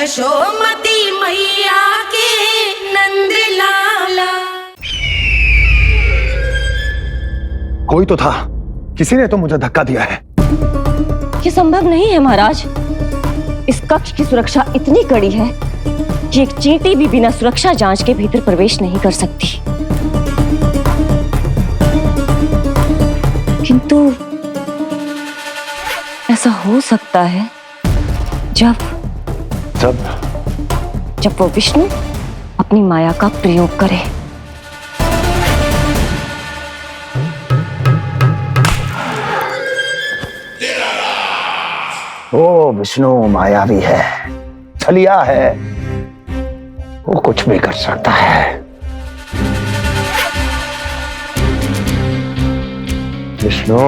यशोमती मैया के नंद लाला। कोई तो था, किसी ने तो मुझे धक्का दिया है। ये संभव नहीं है महाराज। इस कक्ष की सुरक्षा इतनी कड़ी है कि एक चींटी भी बिना सुरक्षा जांच के भीतर प्रवेश नहीं कर सकती। किंतु ऐसा हो सकता है जब वो विष्णु अपनी माया का प्रयोग करे। ओ विष्णु मायावी है, छलिया है, वो कुछ भी कर सकता है। विष्णु,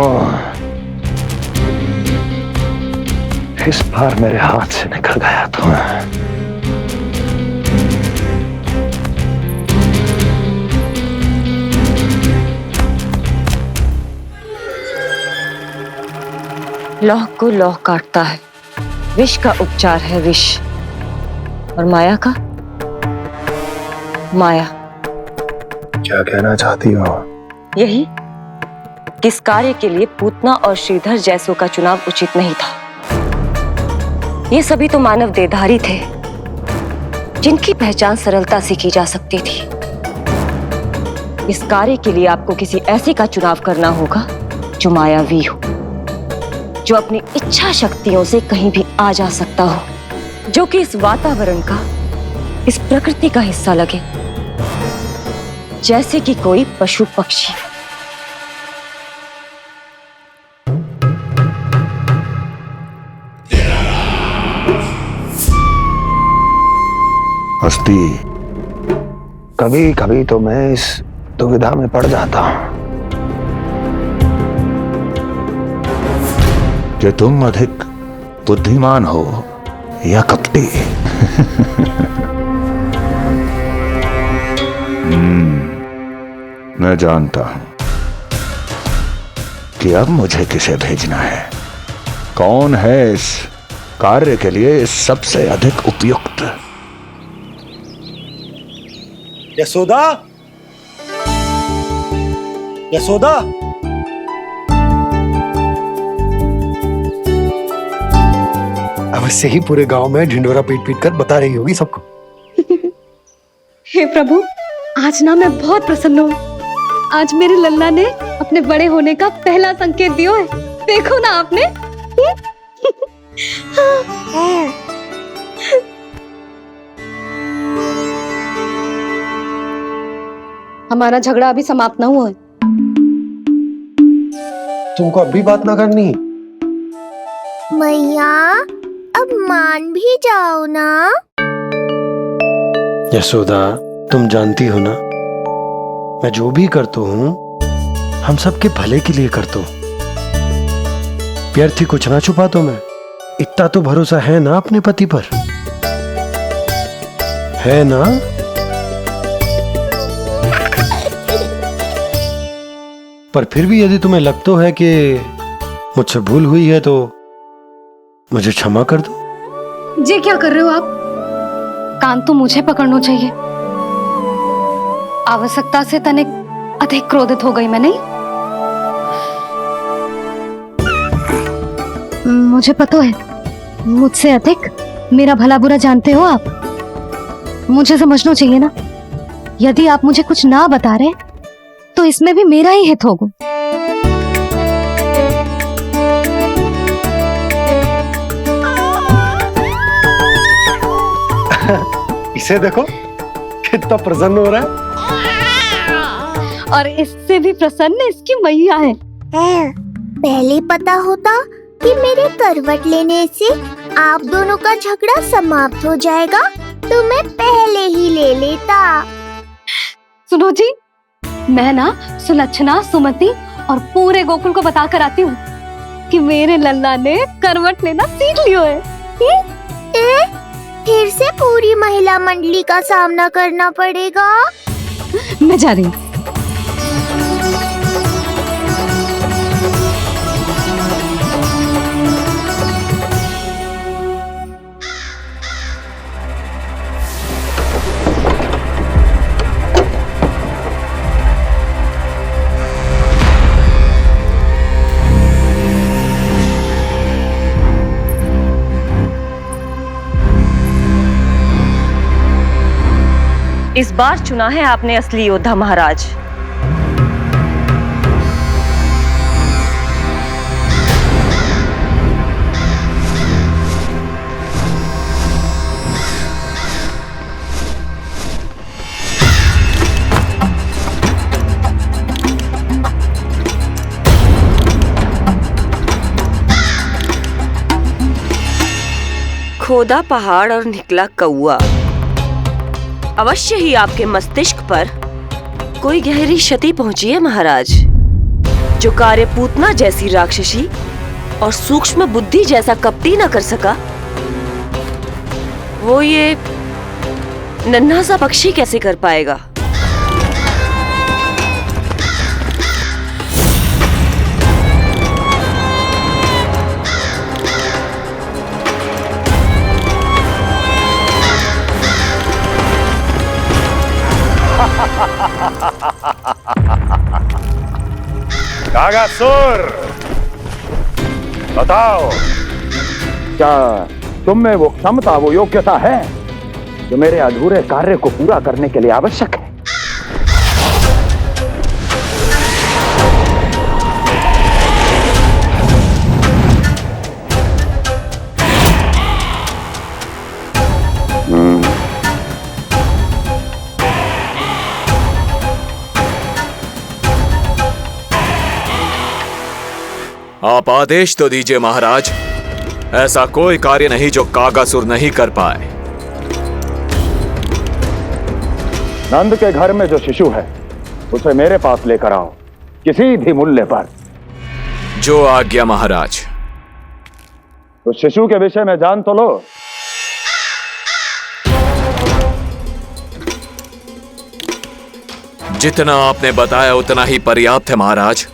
इस बार मेरे हाथ से निकल गया तो लौह को लौह काटता है, विष का उपचार है विष, और माया का माया। क्या कहना चाहती हो? यही, किस कार्य के लिए पूतना और श्रीधर जैसों का चुनाव उचित नहीं था। ये सभी तो मानव देहधारी थे, जिनकी पहचान सरलता से की जा सकती थी। इस कार्य के लिए आपको किसी ऐसे का चुनाव करना होगा जो मायावी हो, जो अपनी इच्छा शक्तियों से कहीं भी आ जा सकता हो, जो कि इस वातावरण का, इस प्रकृति का हिस्सा लगे, जैसे कि कोई पशु पक्षी। हस्ती, कभी कभी तो मैं इस दुविधा में पड़ जाता हूं कि तुम अधिक बुद्धिमान हो या कपटी। मैं जानता हूं कि अब मुझे किसे भेजना है, कौन है इस कार्य के लिए सबसे अधिक उपयुक्त। यशोदा, यशोदा, अवश्य ही पूरे गांव में ढिंडोरा पीट पीट कर बता रही होगी सबको। हे प्रभु, आज ना मैं बहुत प्रसन्न हूँ। आज मेरे लल्ला ने अपने बड़े होने का पहला संकेत दिया है। देखो ना आपने। हमारा झगड़ा अभी समाप्त ना हुआ है। तुमको अब भी बात ना करनी? मैया, अब मान भी जाओ ना। यशोदा, तुम जानती हो ना, मैं जो भी करता हूँ हम सबके भले के लिए करता हूँ। व्यर्थ ही कुछ ना छुपा तो मैं। इतना तो भरोसा है ना अपने पति पर, है ना? पर फिर भी यदि तुम्हें लगता है कि मुझसे भूल हुई है तो मुझे क्षमा कर दो। ये क्या कर रहे हो आप? कान तो मुझे पकड़ना चाहिए। आवश्यकता से तनिक अधिक क्रोधित हो गई मैं, नहीं? मुझे पता है, मुझसे अधिक मेरा भला बुरा जानते हो आप। मुझे समझना चाहिए ना। यदि आप मुझे कुछ ना बता रहे तो इसमें भी मेरा ही हित होगा। इसे देखो कितना प्रसन्न हो रहा है। और इससे भी प्रसन्न इसकी मैया है। पहले पता होता कि मेरे करवट लेने से आप दोनों का झगड़ा समाप्त हो जाएगा तो मैं पहले ही ले लेता। सुनो जी, मैं ना सुलक्षणा, सुमति और पूरे गोकुल को बता कर आती हूँ कि मेरे लल्ला ने करवट लेना सीख लियो है। फिर से पूरी महिला मंडली का सामना करना पड़ेगा। मैं जा रही हूँ। इस बार चुना है आपने असली योद्धा महाराज। खोदा पहाड़ और निकला कौआ। अवश्य ही आपके मस्तिष्क पर कोई गहरी क्षति पहुंची है महाराज। जो कार्य पूतना जैसी राक्षसी और सूक्ष्म बुद्धि जैसा कपटी न कर सका, वो ये नन्हा सा पक्षी कैसे कर पाएगा। कागासुर, बताओ, क्या तुम में वो क्षमता, वो योग्यता है जो मेरे अधूरे कार्य को पूरा करने के लिए आवश्यक है? आप आदेश तो दीजिए महाराज। ऐसा कोई कार्य नहीं जो कागासुर नहीं कर पाए। नंद के घर में जो शिशु है उसे मेरे पास लेकर आओ, किसी भी मूल्य पर। जो आज्ञा महाराज। उस शिशु के विषय में जान तो लो। जितना आपने बताया उतना ही पर्याप्त है महाराज।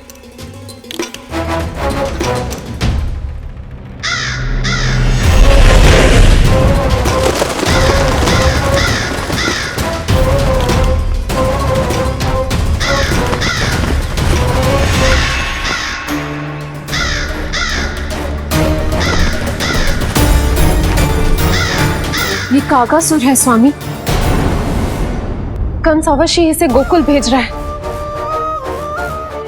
ये कागासुर है स्वामी। कंस अवश्य इसे गोकुल भेज रहा है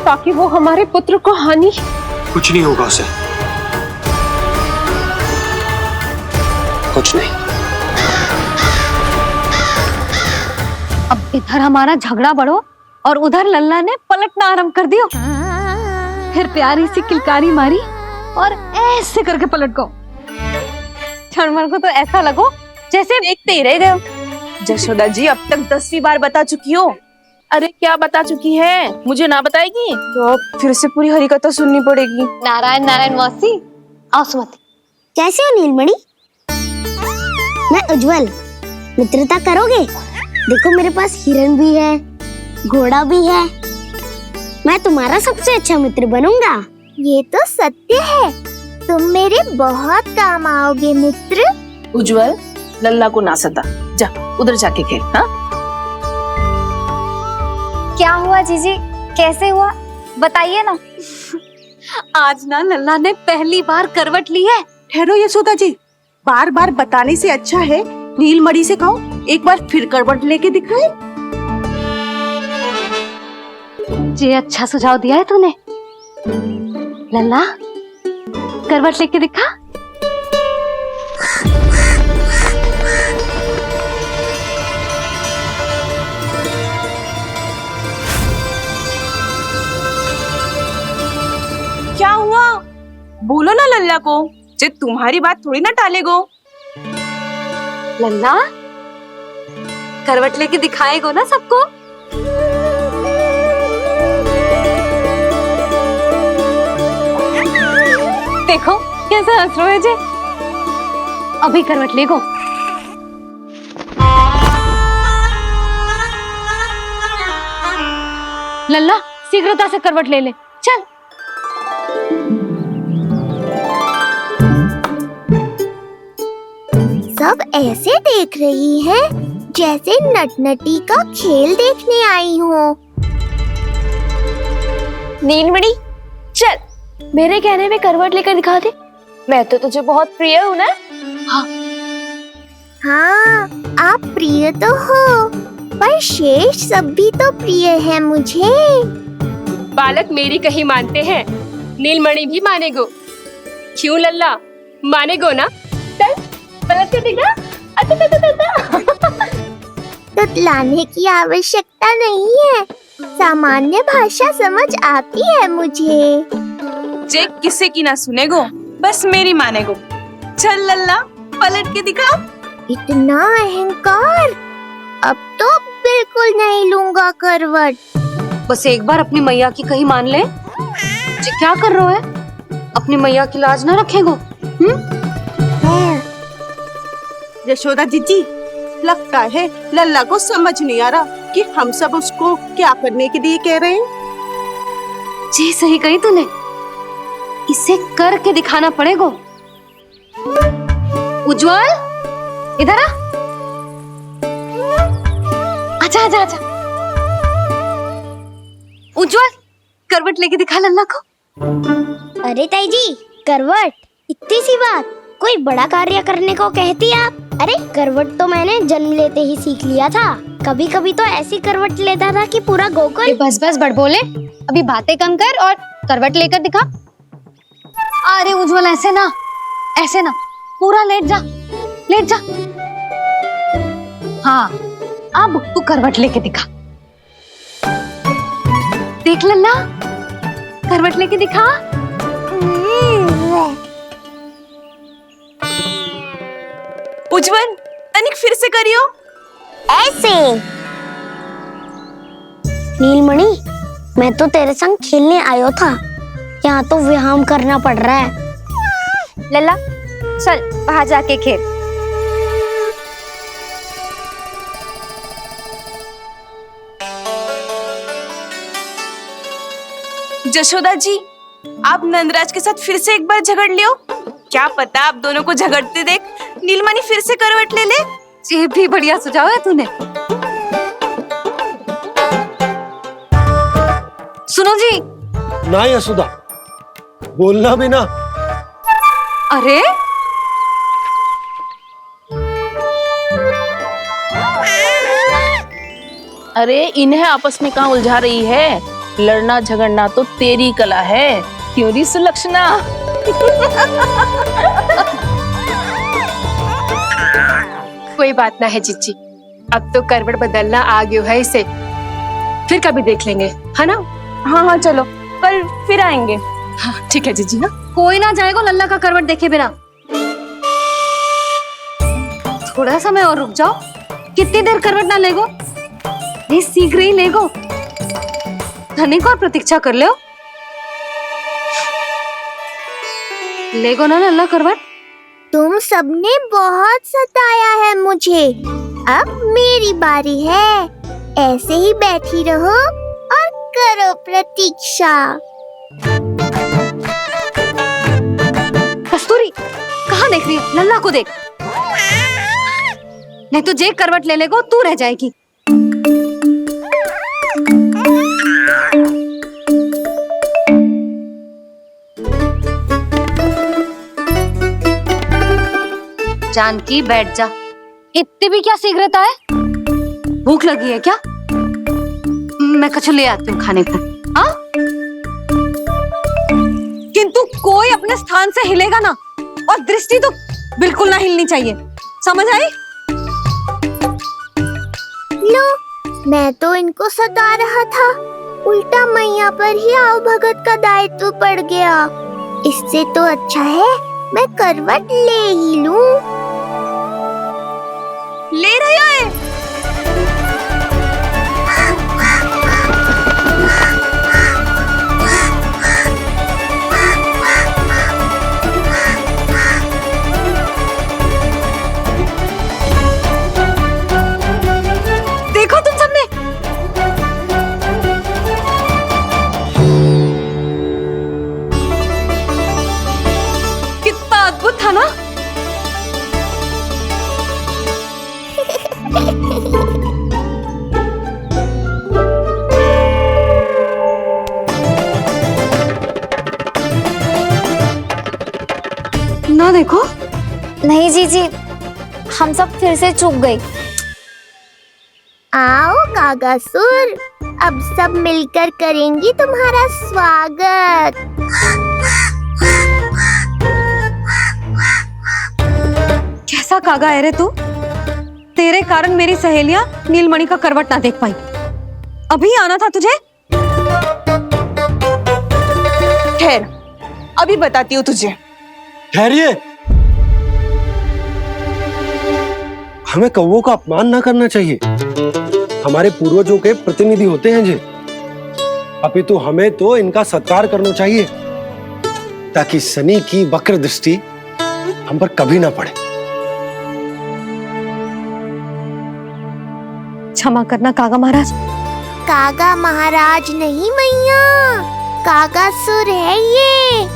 ताकि वो हमारे पुत्र को हानि। कुछ नहीं होगा उसे, कुछ नहीं। अब इधर हमारा झगड़ा बढ़ो और उधर लल्ला ने पलटना आरंभ कर दियो। फिर प्यारी सी किलकारी मारी और ऐसे करके पलट गो। क्षणभर को तो ऐसा लगो जैसे देखते ही रह गए। जशोदा जी अब तक 10वीं बार बता चुकी हो। अरे क्या बता चुकी है, मुझे ना बताएगी तो अब फिर से पूरी हरी कथा सुननी पड़ेगी। नारायण नारायण मौसी, आओ सुमति। कैसे हो नीलमणि? मैं उज्जवल, मित्रता करोगे? देखो मेरे पास हिरन भी है, घोड़ा भी है। मैं तुम्हारा सबसे अच्छा मित्र बनूंगा। ये तो सत्य है, तुम मेरे बहुत काम आओगे मित्र। उज्जवल, लल्ला को ना सता, जा उधर जाके खेल। हाँ, क्या हुआ जीजी, कैसे हुआ बताइए ना। आज ना लल्ला ने पहली बार करवट ली है। ठहरो यशोदा जी, बार बार बताने से अच्छा है नीलमणि से कहो एक बार फिर करवट लेके दिखाए। ये अच्छा सुझाव दिया है तूने। लल्ला करवट लेके दिखा। क्या हुआ? बोलो ना लल्ला को, जे तुम्हारी बात थोड़ी ना टालेगो। लल्ला करवट लेके दिखाएगो ना सबको। देखो कैसा हंस रहे जे। अभी करवट लेगो। लल्ला शीघ्रता से करवट ले ले, चल। सब ऐसे देख रही है जैसे नटनटी का खेल देखने आई हो। नीलमणि चल, मेरे कहने में करवट लेकर दिखा दे। मैं तो तुझे बहुत प्रिय हूँ ना। हाँ, आप प्रिय तो हो, पर शेष सब भी तो प्रिय है मुझे। बालक मेरी कहीं मानते हैं, नीलमणि भी मानेगो। क्यों लल्ला, मानेगो ना? चल पलट के दिखा। तुतलाने की आवश्यकता नहीं है, सामान्य भाषा समझ आती है मुझे। जे किसी की ना सुनेगो, बस मेरी मानेगो। चल लल्ला, पलट के दिखा। इतना अहंकार, अब तो बिल्कुल नहीं लूंगा करवट। बस एक बार अपनी मैया की कहीं मान ले। जी क्या कर रहे हो? अपनी मैया की लाज ना रखेगो? यशोदा जीजी, लगता है लल्ला को समझ नहीं आ रहा कि हम सब उसको क्या करने के लिए कह रहे हैं। जी सही कही तूने, इसे करके दिखाना पड़ेगा। उज्जवल, इधर आ। आजा आजा आजा। उज्जवल, करवट लेके दिखा लल्ला को। अरे ताई जी, करवट, इतनी सी बात, कोई बड़ा कार्य करने को कहती आप? अरे करवट तो मैंने जन्म लेते ही सीख लिया था। कभी कभी तो ऐसी करवट लेता था कि पूरा गोकुल। बस बस बड़ बोले, अभी बातें कम कर और करवट लेकर दिखा। अरे उज्जवल, ऐसे ना, ऐसे ना, पूरा लेट जा, लेट जा। हाँ, अब तू करवट लेके दिखा। देख लल्ला, करवट लेके दिखा। उज्जवल, तनिक फिर से करियो। ऐसे। नीलमणि, मैं तो तेरे संग खेलने आयो था, यहाँ तो व्यायाम करना पड़ रहा है। लल्ला चल बाहर जाके खेल। जशोदा जी, आप नंदराज के साथ फिर से एक बार झगड़ लियो। क्या पता आप दोनों को झगड़ते देख नीलमणि फिर से करवट ले ले। ये भी बढ़िया सुझाव है तूने। सुनो जी। ना यशोदा, बोलना भी ना। अरे अरे इन्हें आपस में कहाँ उलझा रही है? लड़ना झगड़ना तो तेरी कला है, क्यों री सुलक्षणा? कोई बात ना है जीजी, अब तो करवट बदलना आ गयो है इसे, फिर कभी देख लेंगे, है ना? हाँ हाँ चलो, कल फिर आएंगे। हाँ ठीक है जीजी। हाँ कोई ना जाएगा लल्ला का करवट देखे बिना। थोड़ा समय और रुक जाओ। कितनी देर करवट ना लेगो? ये सीख रही लेगो। धनिक और प्रतीक्षा कर लो। लेगो ना लल्ला करवट। तुम सबने बहुत सताया है मुझे, अब मेरी बारी है। ऐसे ही बैठी रहो और करो प्रतीक्षा। कस्तूरी, कहाँ देख रही है? लल्ला को देख, नहीं तो जे करवट ले लेगो तू रह जाएगी। जानकी बैठ जा। इतनी भी क्या शीघ्रता है? भूख लगी है क्या? मैं कछु ले आती हूँ खाने को। हाँ? किंतु कोई अपने स्थान से हिलेगा ना, और दृष्टि तो बिल्कुल ना हिलनी चाहिए, समझ आई? लो, मैं तो इनको सता रहा था, उल्टा मैया पर ही आओ भगत का दायित्व पड़ गया। इससे तो अच्छा है मैं करवट ले ही लूं। ले रही है। देखो तुम सबने, कितना अद्भुत था ना? ना देखो। नहीं जीजी, हम सब फिर से चूक गए। आओ कागासुर, अब सब मिलकर करेंगी तुम्हारा स्वागत। कैसा कागा है रे तू? तेरे कारण मेरी सहेलियां नीलमणि का करवट ना देख पाई। अभी आना था तुझे। ठहर, अभी बताती हूँ तुझे। ठहरिए, हमें कौवों का अपमान ना करना चाहिए। हमारे पूर्वजों के प्रतिनिधि होते हैं जी। अपितु हमें तो इनका सत्कार करना चाहिए ताकि शनि की वक्र दृष्टि हम पर कभी ना पड़े। क्षमा करना कागा महाराज। कागा महाराज नहीं मैया, कागासुर है ये।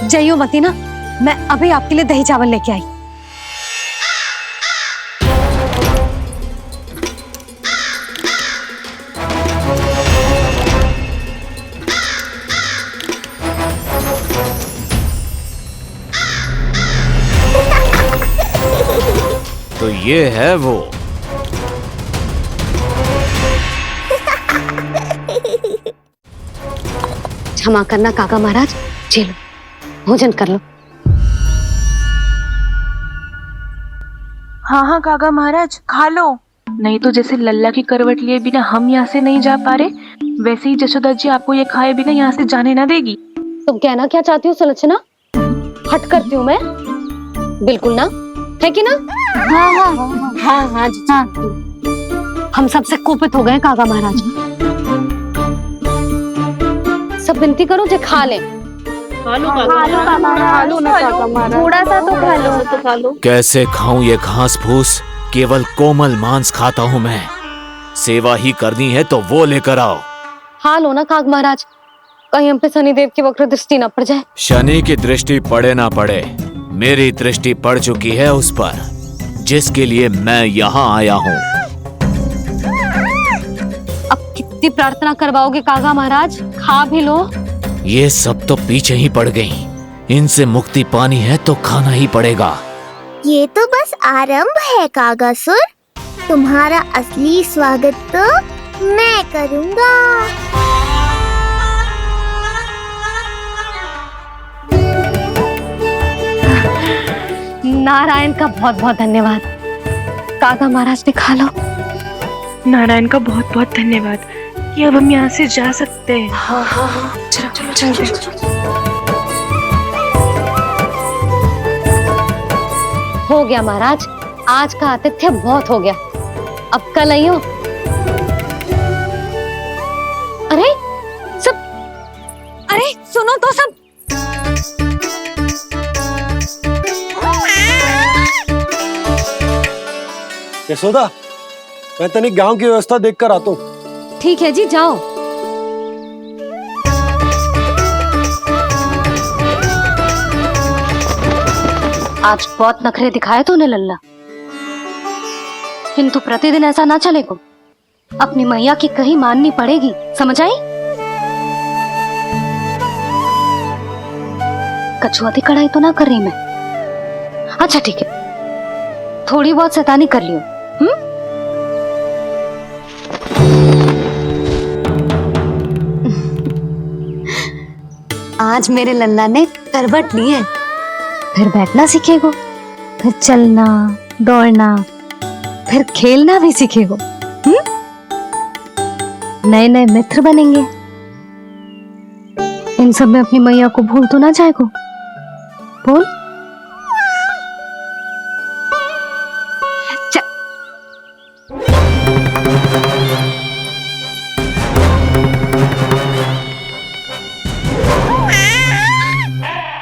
जइयो मती ना, मैं अभी आपके लिए दही चावल लेके आई। तो ये है वो। क्षमा करना काका महाराज, चलो भोजन कर लो। हाँ हाँ काका महाराज, खा लो। नहीं तो जैसे लल्ला की करवट लिए बिना हम यहाँ से नहीं जा पा रहे, वैसे ही जशोदा जी आपको ये खाए बिना यहाँ से जाने ना देगी। तुम कहना क्या चाहती हो सुलक्षणा? हट करती हूँ मैं? बिल्कुल ना, है कि ना? हाँ हाँ हाँ हाँ हाँ। हम सबसे कोपित हो गए काका महाराज। सब विनती करो जे खा ले। थोड़ा सा तो खा लो। कैसे खाऊं ये घास फूस? केवल कोमल मांस खाता हूँ मैं। सेवा ही करनी है तो वो लेकर आओ। खा लो ना काग महाराज, कहीं हम पे शनिदेव की वक्र दृष्टि न पड़ जाए। शनि की दृष्टि पड़े ना पड़े, मेरी दृष्टि पड़ चुकी है उस पर, जिसके लिए मैं यहाँ आया हूँ। अब कितनी प्रार्थना करवाओगे कागा महाराज? खा भी लो। ये सब तो पीछे ही पड़ गई, इनसे मुक्ति पानी है तो खाना ही पड़ेगा। ये तो बस आरंभ है कागासुर, तुम्हारा असली स्वागत तो मैं करूँगा। नारायण का बहुत बहुत धन्यवाद। काका महाराज ने खा लो। नारायण का बहुत बहुत धन्यवाद कि अब हम यहाँ से जा सकते हैं। हो गया महाराज, आज का आतिथ्य बहुत हो गया, अब कल आइयो। अरे सब, अरे सुनो तो सब। यशोदा, मैं तनिक गांव की व्यवस्था देखकर आता हूँ। ठीक है जी, जाओ। आज बहुत नखरे दिखाए तूने लल्ला, किंतु प्रतिदिन ऐसा ना चलेगा। अपनी मैया की कहीं माननी पड़ेगी, समझ आई? कछुआती कढ़ाई तो ना कर रही मैं। अच्छा ठीक है, थोड़ी बहुत शैतानी कर लियो। आज मेरे लल्ला ने करवट ली है, फिर बैठना सीखेगो, फिर चलना दौड़ना, फिर खेलना भी सीखेगो। नए नए मित्र बनेंगे। इन सब में अपनी मैया को भूल तो ना जाएगो। बोल।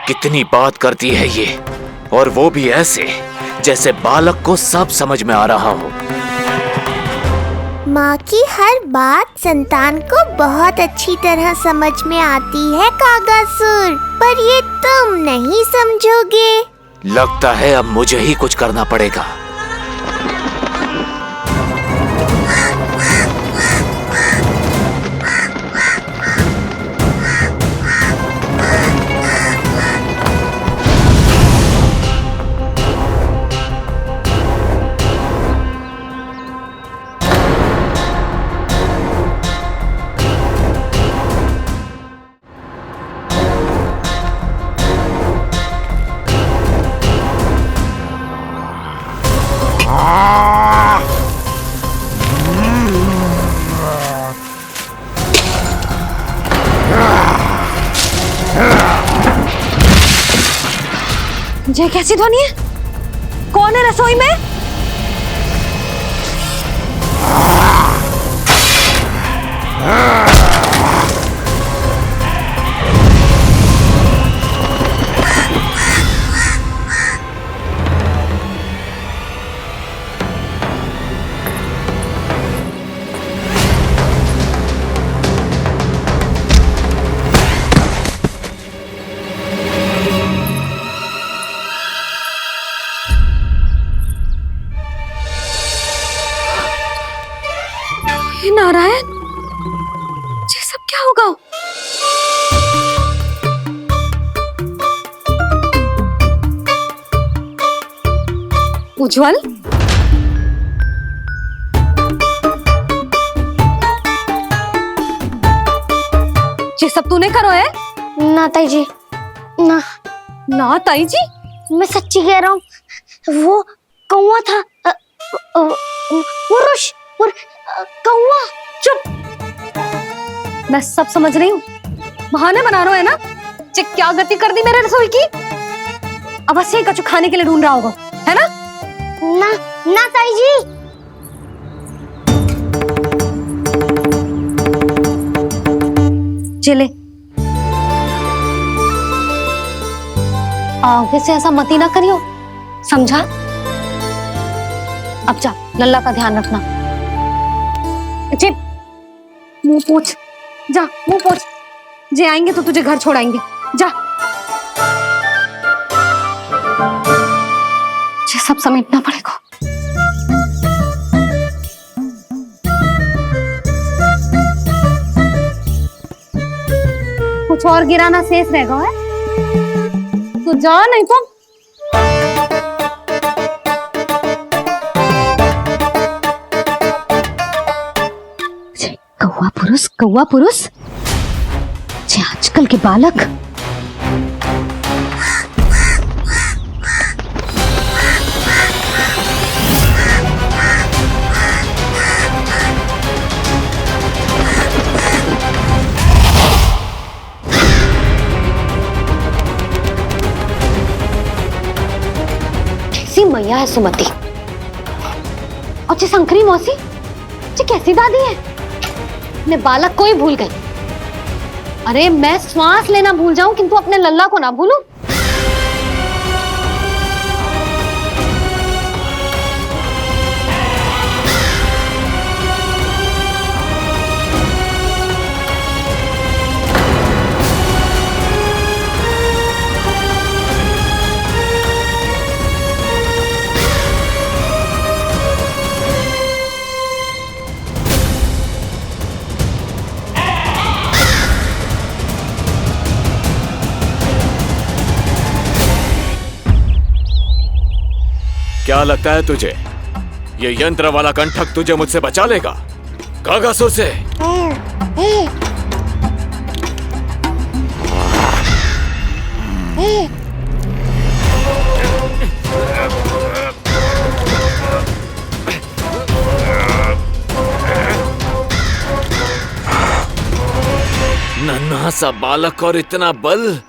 कितनी बात करती है ये, और वो भी ऐसे जैसे बालक को सब समझ में आ रहा हो। माँ की हर बात संतान को बहुत अच्छी तरह समझ में आती है कागासुर, पर ये तुम नहीं समझोगे। लगता है अब मुझे ही कुछ करना पड़ेगा। ये कैसी ध्वनि है? कौन है रसोई में? नारायण, ये सब क्या होगा? उज्जवल, ये सब तूने करो है? ना ताई जी, ना ना ताई जी, मैं सच्ची कह रहा हूँ। वो कौवा था, पुरुष कौवा। चुप, मैं सब समझ रही हूँ। बहाने बना रहे हो है ना? ये क्या गति कर दी मेरे रसोई की? अवश्य ही कछु खाने के लिए ढूंढ रहा होगा, है ना? ना ना ताई जी। चले, आगे से ऐसा मत ही ना करियो, समझा? अब जा, लल्ला का ध्यान रखना। चिप, मुंह पोछ, जा मुंह पोछ। जे आएंगे तो तुझे घर छोड़ाएंगे, जा। ये सब समेटना पड़ेगा। कुछ और गिराना शेष रहेगा है? तो जा, नहीं तो कौवा पुरुष, जे आजकल के बालक। कैसी मैया है सुमति, और जे शंकरी मौसी, जे कैसी दादी है। मैं बालक को ही भूल गई। अरे मैं श्वास लेना भूल जाऊं किंतु अपने लल्ला को ना भूलूं। क्या लगता है तुझे ये यंत्र वाला कंठक तुझे मुझसे बचा लेगा? कागासुर से। नन्हा सा बालक और इतना बल।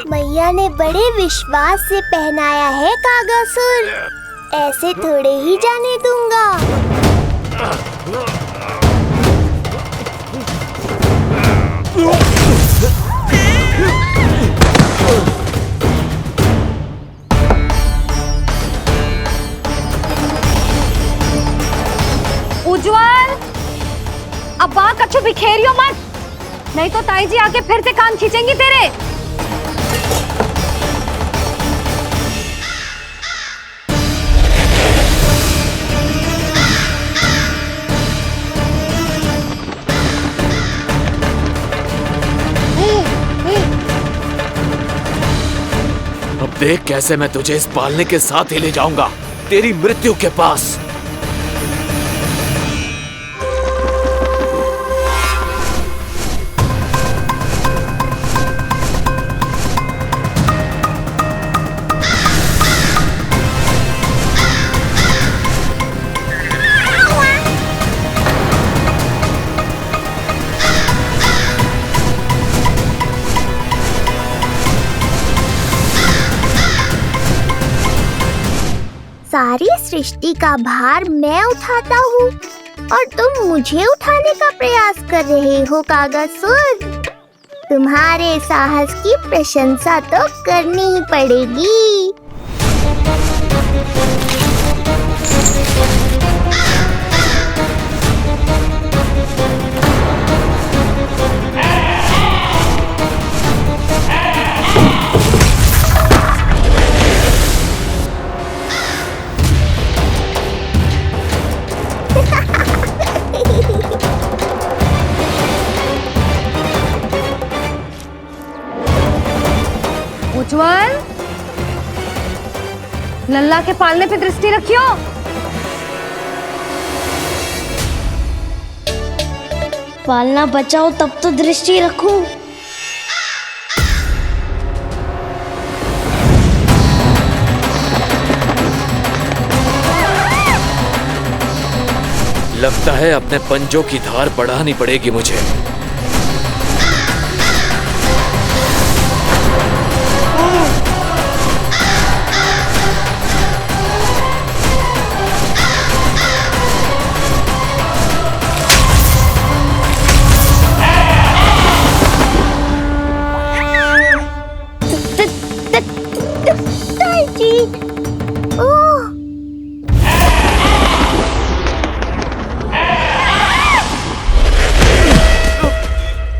मैया ने बड़े विश्वास से पहनाया है कागासुर, ऐसे थोड़े ही जाने दूंगा। उज्जवल, अब बात कछु बिखेरियो मत, नहीं तो ताई जी आके फिर से कान खींचेंगी तेरे। अब देख कैसे मैं तुझे इस पालने के साथ ही ले जाऊंगा तेरी मृत्यु के पास। सारी सृष्टि का भार मैं उठाता हूँ और तुम मुझे उठाने का प्रयास कर रहे हो कागासुर। तुम्हारे साहस की प्रशंसा तो करनी ही पड़ेगी। उज्जवल, लल्ला के पालने पे दृष्टि रखियो। पालना बचाओ तब तो दृष्टि रखूं। लगता है अपने पंजों की धार बढ़ानी पड़ेगी मुझे।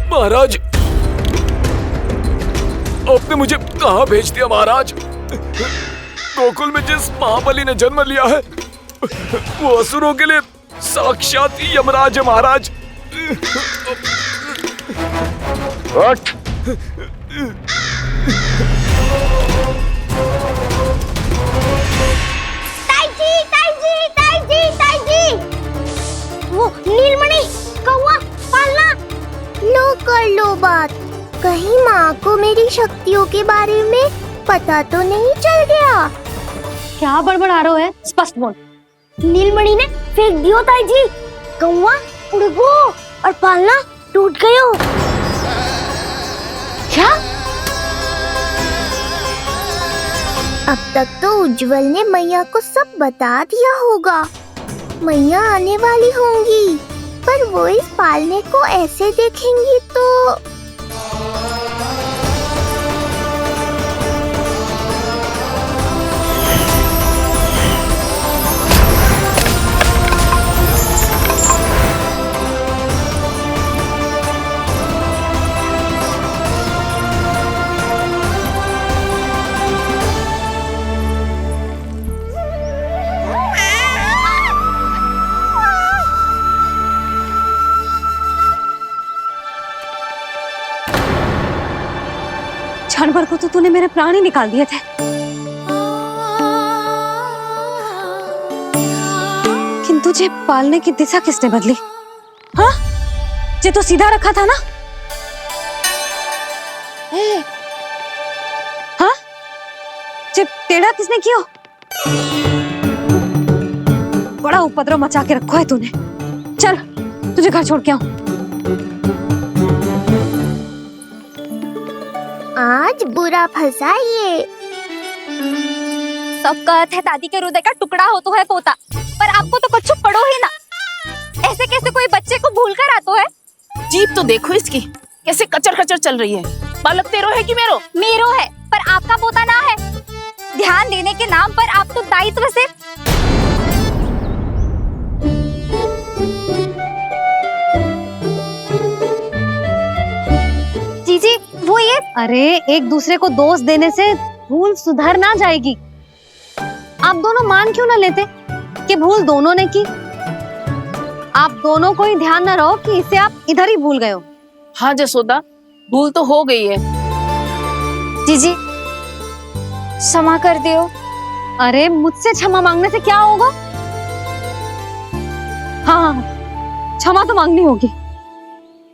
महाराज, आपने मुझे कहाँ भेज दिया महाराज? गोकुल में जिस महाबली ने जन्म लिया है वो असुरों के लिए साक्षात यमराज है महाराज। उठ। वो नीलमणि, कौवा, पालना, लो कर लो बात। कहीं माँ को मेरी शक्तियों के बारे में पता तो नहीं चल गया। क्या बड़बड़ा रहे हो है? स्पष्ट बोल। नीलमणि ने फेंक दियो ताई जी। कौवा उड़ गयो और पालना टूट गयो। क्या? अब तक तो उज्जवल ने मैया को सब बता दिया होगा। मैया आने वाली होंगी, पर वो इस पालने को ऐसे देखेंगी तो क्षण भर को तो तूने मेरे प्राण ही निकाल दिए थे, किंतु तुझे पालने की दिशा किसने बदली? हाँ, ये तो सीधा रखा था ना? हाँ, ये टेढ़ा किसने किया? बड़ा उपद्रव मचा के रखा है तूने। चल, तुझे घर छोड़ के आऊं। आज बुरा फंसा ये। सब कहते हैं दादी के हृदय का टुकड़ा हो तो है पोता, पर आपको तो कुछ पड़ो ही ना। ऐसे कैसे कोई बच्चे को भूल कर आतो है? जीप तो देखो इसकी, कैसे कचर कचर चल रही है। बालक तेरो है कि मेरो? मेरो है, पर आपका पोता ना है। ध्यान देने के नाम पर आप तो दायित्व से जीजी वो ये। अरे एक दूसरे को दोष देने से भूल सुधर ना जाएगी। आप दोनों मान क्यों ना लेते कि भूल दोनों ने की? आप दोनों को ही ध्यान न रहो कि इसे आप इधर ही भूल गए हो। हाँ जसोदा, भूल तो हो गई है। जीजी क्षमा कर दियो। अरे मुझसे क्षमा मांगने से क्या होगा? हाँ, क्षमा तो मांगनी होगी।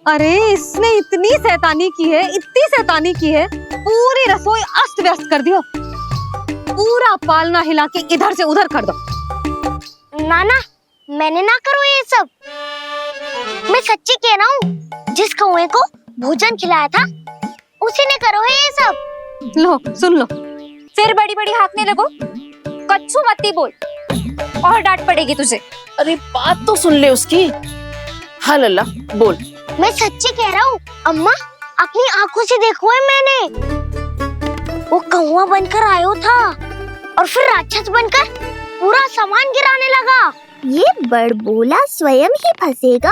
अरे इसने इतनी शैतानी की है, इतनी शैतानी की है, पूरी रसोई अस्त व्यस्त कर दियो। पूरा पालना हिला के इधर से उधर कर दो। नाना, मैंने ना करो ये सब। मैं सच्ची कह रहा हूँ, जिस कौवे को भोजन खिलाया था उसी ने करो है ये सब। लो सुन लो। फिर बड़ी बड़ी हाकने लगो। कच्चू मत बोल। और डांट पड़ेगी तुझे। अरे बात तो सुन ले उसकी। हाँ लल्ला बोल। मैं सच्ची कह रहा हूँ अम्मा, अपनी आंखों से देखो है मैंने। वो कौवा बनकर आयो था और फिर राक्षस बनकर पूरा सामान गिराने लगा। ये बड़बोला स्वयं ही फंसेगा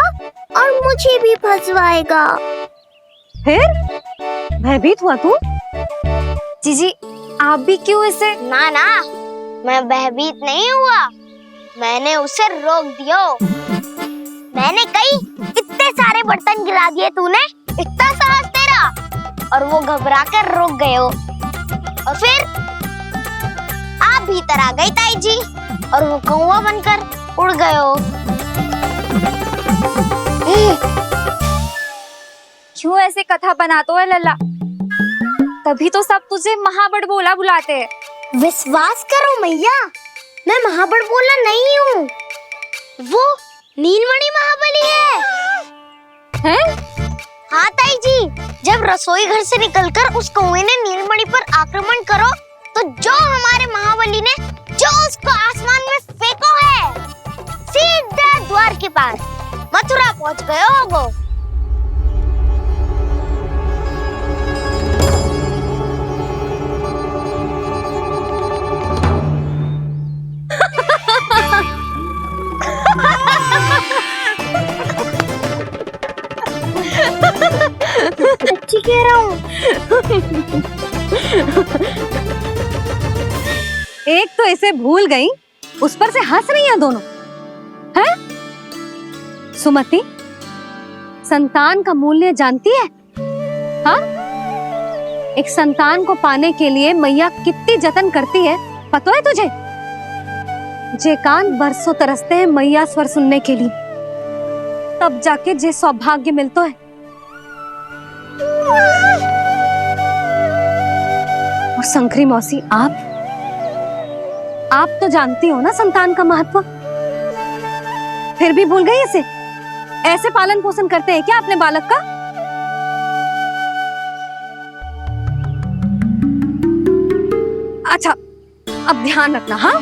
और मुझे भी फंसवाएगा। फिर भयभीत हुआ तू? जीजी आप भी क्यों इसे? ना ना, मैं भयभीत नहीं हुआ, मैंने उसे रोक दिया। मैंने कही इतने सारे बर्तन गिरा दिए तूने, इतना साहस तेरा, और वो घबरा कर रुक गए हो। और फिर आप भीतर आ गई ताई जी और वो कौवा बनकर उड़ गए हो। क्यों ऐसे कथा बनाते हो लल्ला? तभी तो सब तुझे महाबड़बोला बुलाते हैं। विश्वास करो मैया, मैं महाबड़बोला नहीं हूँ, वो नीलमणि महाबली है। हैं? हाँ ताई जी, जब रसोई घर से निकलकर उस कौवे ने नीलमणि पर आक्रमण करो तो जो हमारे महाबली ने जो उसको आसमान में फेंको है, सीधे द्वार के पास मथुरा पहुंच गए हो वो। सच्ची कह रहा हूँ। एक तो इसे भूल गई, उस पर से हंस रही हैं दोनों। हैं? सुमति, संतान का मूल्य जानती है? हाँ? एक संतान को पाने के लिए मैया कितनी जतन करती है, पता है तुझे? जे कान बरसों तरसते हैं मैया स्वर सुनने के लिए, तब जाके जे सौभाग्य मिलता है। और शंकरी मौसी, आप तो जानती हो ना संतान का महत्व, फिर भी भूल गई इसे? ऐसे पालन पोषण करते हैं क्या अपने बालक का? अच्छा, अब ध्यान रखना। हाँ,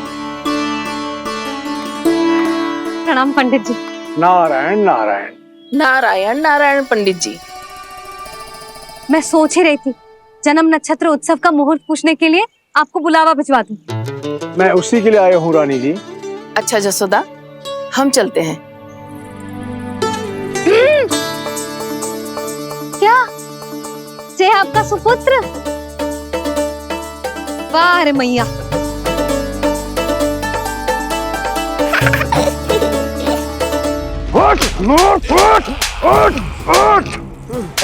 प्रणाम पंडित जी। नारायण नारायण। नारायण नारायण पंडित जी। मैं सोच ही रही थी जन्म नक्षत्र उत्सव का मुहूर्त पूछने के लिए आपको बुलावा भिजवा दूं। मैं उसी के लिए आया हूँ रानी जी। अच्छा जसोदा, हम चलते हैं। क्या जे आपका सुपुत्र? वाह रे मैया। उठ, उठ, उठ, उठ, उठ,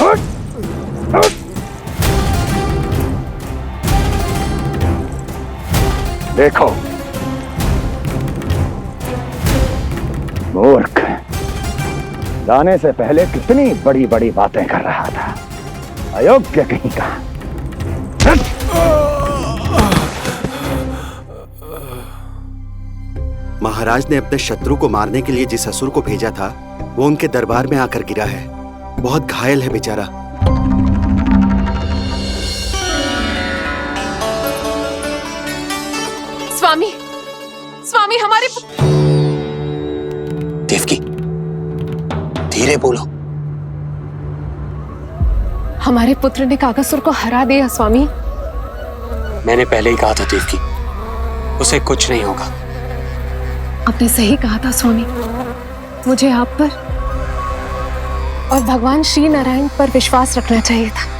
उठ, उठ। देखो मूर्ख, जाने से पहले कितनी बड़ी बड़ी बातें कर रहा था, अयोग्य कहीं का। महाराज ने अपने शत्रु को मारने के लिए जिस असुर को भेजा था वो उनके दरबार में आकर गिरा है, बहुत घायल है बेचारा। स्वामी, स्वामी हमारे देवकी, धीरे बोलो। हमारे पुत्र ने काकासुर को हरा दिया स्वामी। मैंने पहले ही कहा था देवकी, उसे कुछ नहीं होगा। आपने सही कहा था स्वामी, मुझे आप पर और भगवान श्री नारायण पर विश्वास रखना चाहिए था।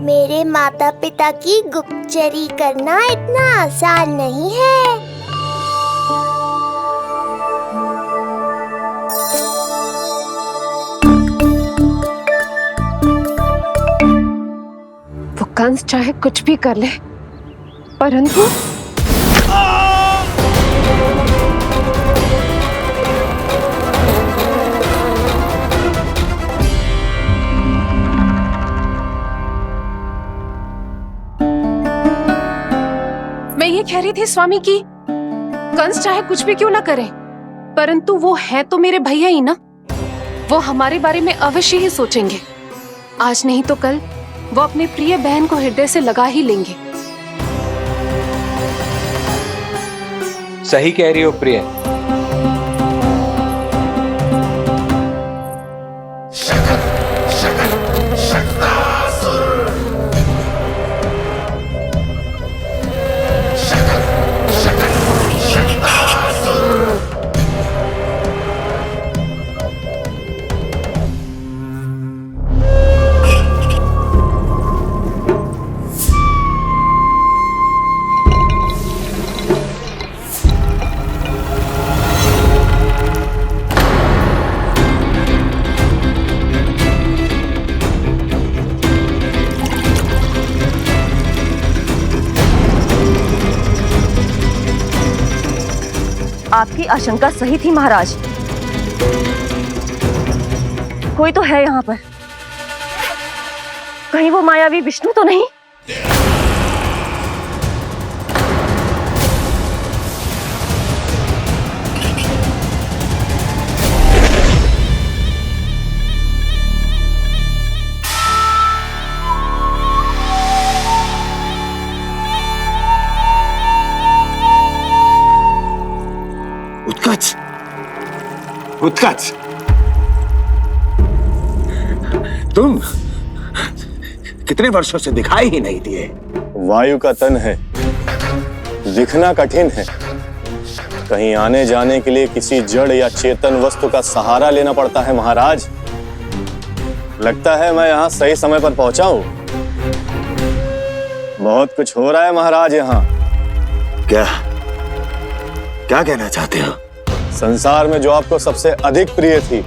मेरे माता पिता की गुप्तचरी करना इतना आसान नहीं है। वो कंस चाहे कुछ भी कर ले, परंतु मैं ये कह रही थी स्वामी कि कंस चाहे कुछ भी क्यों ना करे, परंतु वो है तो मेरे भैया ही ना। वो हमारे बारे में अवश्य ही सोचेंगे। आज नहीं तो कल वो अपनी प्रिय बहन को हृदय से लगा ही लेंगे। सही कह रही हो प्रिय। आपकी आशंका सही थी महाराज। कोई तो है यहाँ पर। कहीं वो मायावी विष्णु तो नहीं? उत्कच, उत्कच, तुम कितने वर्षों से दिखाई ही नहीं दिए। वायु का तन है, दिखना कठिन है। कहीं आने जाने के लिए किसी जड़ या चेतन वस्तु का सहारा लेना पड़ता है महाराज। लगता है मैं यहाँ सही समय पर पहुंचा हूँ। बहुत कुछ हो रहा है महाराज यहाँ। क्या क्या कहना चाहते हो? संसार में जो आपको सबसे अधिक प्रिय थी,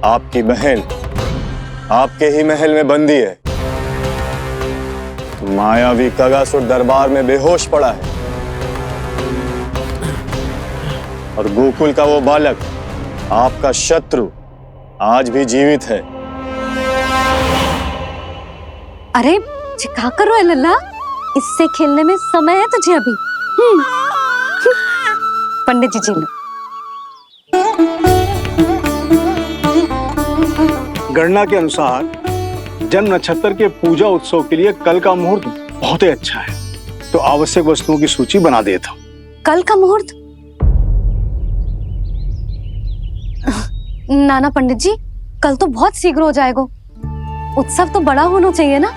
आपकी बहन आपके ही महल में बंदी है। मायावी कगासुर दरबार में बेहोश पड़ा है और गोकुल का वो बालक, आपका शत्रु, आज भी जीवित है। अरे क्या कर रहे हो लल्ला? इससे खेलने में समय है तुझे अभी। पंडित जी लो। गणना के अनुसार जन्म नक्षत्र के पूजा उत्सव के लिए कल का मुहूर्त बहुत ही अच्छा है, तो आवश्यक वस्तुओं की सूची बना देता हूँ। कल का मुहूर्त? नाना पंडित जी, कल तो बहुत शीघ्र हो जाएगा। उत्सव तो बड़ा होना चाहिए ना।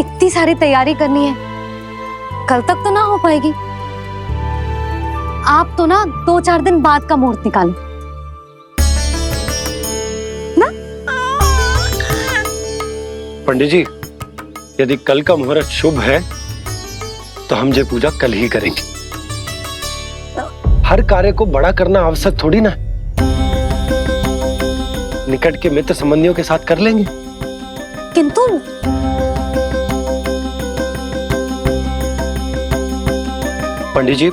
इतनी सारी तैयारी करनी है, कल तक तो ना हो पाएगी। आप तो ना 2-4 दिन बाद का मुहूर्त निकालो ना। पंडित जी, यदि कल का मुहूर्त शुभ है तो हम ये पूजा कल ही करेंगे। हर कार्य को बड़ा करना आवश्यक थोड़ी ना। निकट के मित्र संबंधियों के साथ कर लेंगे। किंतु पंडित जी,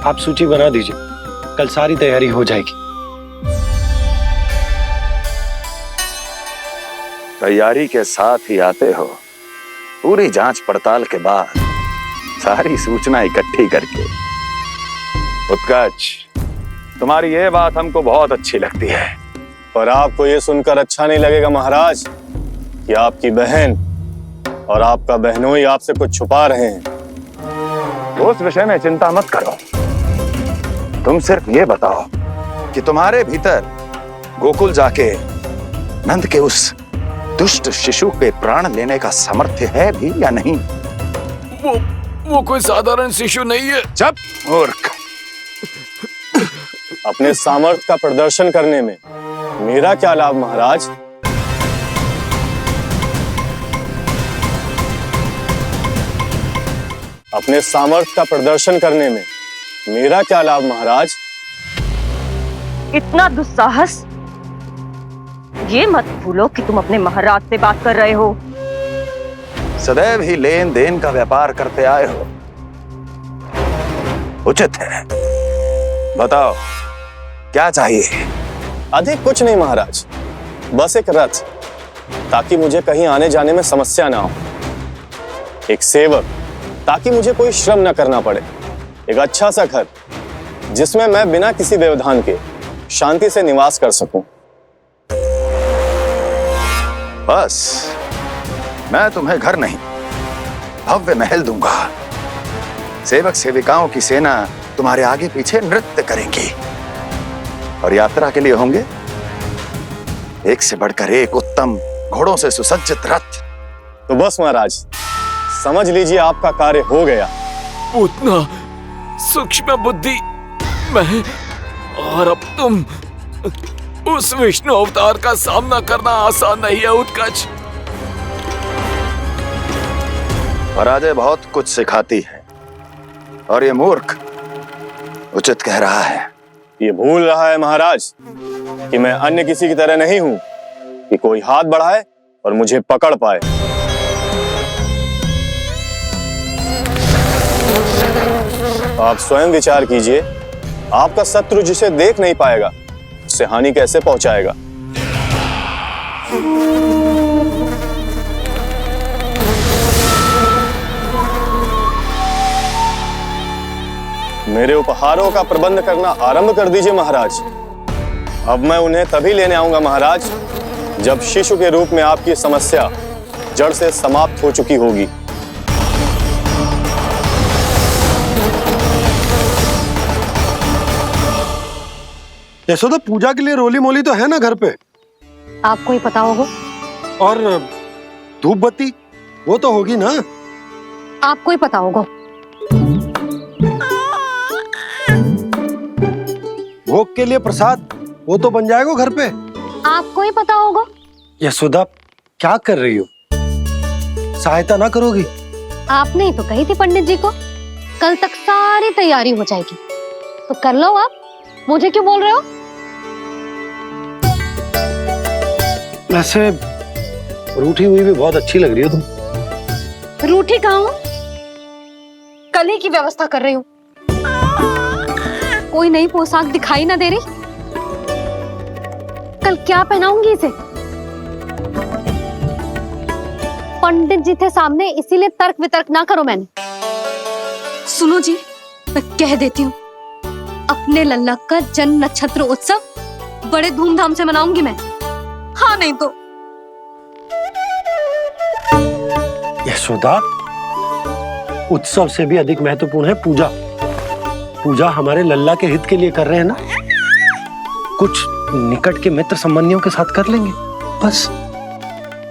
आप सूची बना दीजिए, कल सारी तैयारी हो जाएगी। तैयारी के साथ ही आते हो, पूरी जांच पड़ताल के बाद सारी सूचना इकट्ठी करके। उत्कच, तुम्हारी ये बात हमको बहुत अच्छी लगती है। पर आपको ये सुनकर अच्छा नहीं लगेगा महाराज कि आपकी बहन और आपका बहनोई आपसे कुछ छुपा रहे हैं। उस विषय में चिंता मत करो। तुम सिर्फ ये बताओ कि तुम्हारे भीतर गोकुल जाके नंद के उस दुष्ट शिशु के प्राण लेने का सामर्थ्य है भी या नहीं? वो कोई साधारण शिशु नहीं है। चुप मूर्ख। अपने सामर्थ्य का प्रदर्शन करने में मेरा क्या लाभ महाराज? अपने सामर्थ्य का प्रदर्शन करने में मेरा क्या लाभ महाराज? इतना दुस्साहस? ये मत भूलो कि तुम अपने महाराज से बात कर रहे हो। सदैव ही लेन देन का व्यापार करते आए हो, उचित है। बताओ क्या चाहिए? अधिक कुछ नहीं महाराज, बस एक रथ, ताकि मुझे कहीं आने जाने में समस्या ना हो। एक सेवक, ताकि मुझे कोई श्रम न करना पड़े। एक अच्छा सा घर, जिसमें मैं बिना किसी व्यवधान के शांति से निवास कर सकूं। बस मैं तुम्हें घर नहीं, भव्य महल दूंगा। सेवक सेविकाओं की सेना तुम्हारे आगे पीछे नृत्य करेंगी और यात्रा के लिए होंगे एक से बढ़कर एक उत्तम घोड़ों से सुसज्जित रथ। तो बस महाराज, समझ लीजिए आपका कार्य हो गया। उतना सूक्ष्म बुद्धि मैं, और अब तुम, उस विष्णु अवतार का सामना करना आसान नहीं है उत्कच। पराजय बहुत कुछ सिखाती है और ये मूर्ख उचित कह रहा है। ये भूल रहा है महाराज कि मैं अन्य किसी की तरह नहीं हूं कि कोई हाथ बढ़ाए और मुझे पकड़ पाए। आप स्वयं विचार कीजिए, आपका शत्रु जिसे देख नहीं पाएगा उससे हानि कैसे पहुंचाएगा। मेरे उपहारों का प्रबंध करना आरंभ कर दीजिए महाराज। अब मैं उन्हें तभी लेने आऊंगा महाराज जब शिशु के रूप में आपकी समस्या जड़ से समाप्त हो चुकी होगी। यशोदा, पूजा के लिए रोली मोली तो है ना घर पे? आपको ही पता होगा। और धूप बत्ती वो तो होगी ना? आपको ही पता होगा। भोग के लिए प्रसाद वो तो बन जाएगा घर पे। आपको ही पता होगा। यशोदा, क्या कर रही हो? सहायता ना करोगी? आपने ही तो कही थी पंडित जी को कल तक सारी तैयारी हो जाएगी, तो कर लो आप। मुझे क्यों बोल रहे हो? वैसे रूठी हुई भी बहुत अच्छी लग रही हो तुम। रूठी कहाँ हूँ? कल ही की व्यवस्था कर रही हूँ। कोई नई पोशाक दिखाई ना दे रही? कल क्या पहनाऊंगी इसे? पंडित जी थे सामने, इसीलिए तर्क वितर्क ना करो। मैंने सुनो जी, मैं कह देती हूँ, अपने लल्ला का जन्म नक्षत्र उत्सव बड़े धूमधाम से मनाऊंगी मैं। हाँ नहीं तो। यशोदा, उत्सव से भी अधिक महत्वपूर्ण है पूजा। पूजा हमारे लल्ला के हित के लिए कर रहे हैं ना, कुछ निकट के मित्र संबंधियों के साथ कर लेंगे बस।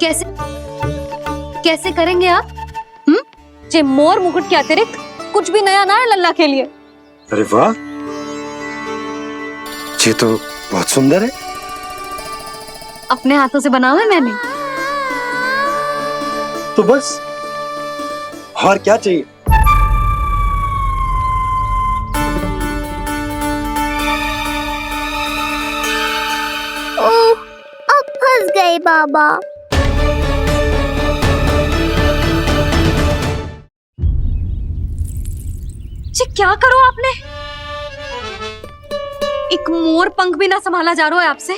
कैसे कैसे करेंगे आप? जे मोर मुकुट के अतिरिक्त कुछ भी नया ना है लल्ला के लिए। अरे वाह, ये तो बहुत सुंदर है। अपने हाथों से बना है मैंने। तो बस और क्या चाहिए? ओह, अब फंस गए बाबा। जी क्या करो आपने? एक मोर पंख भी ना संभाला जा रहा है आपसे।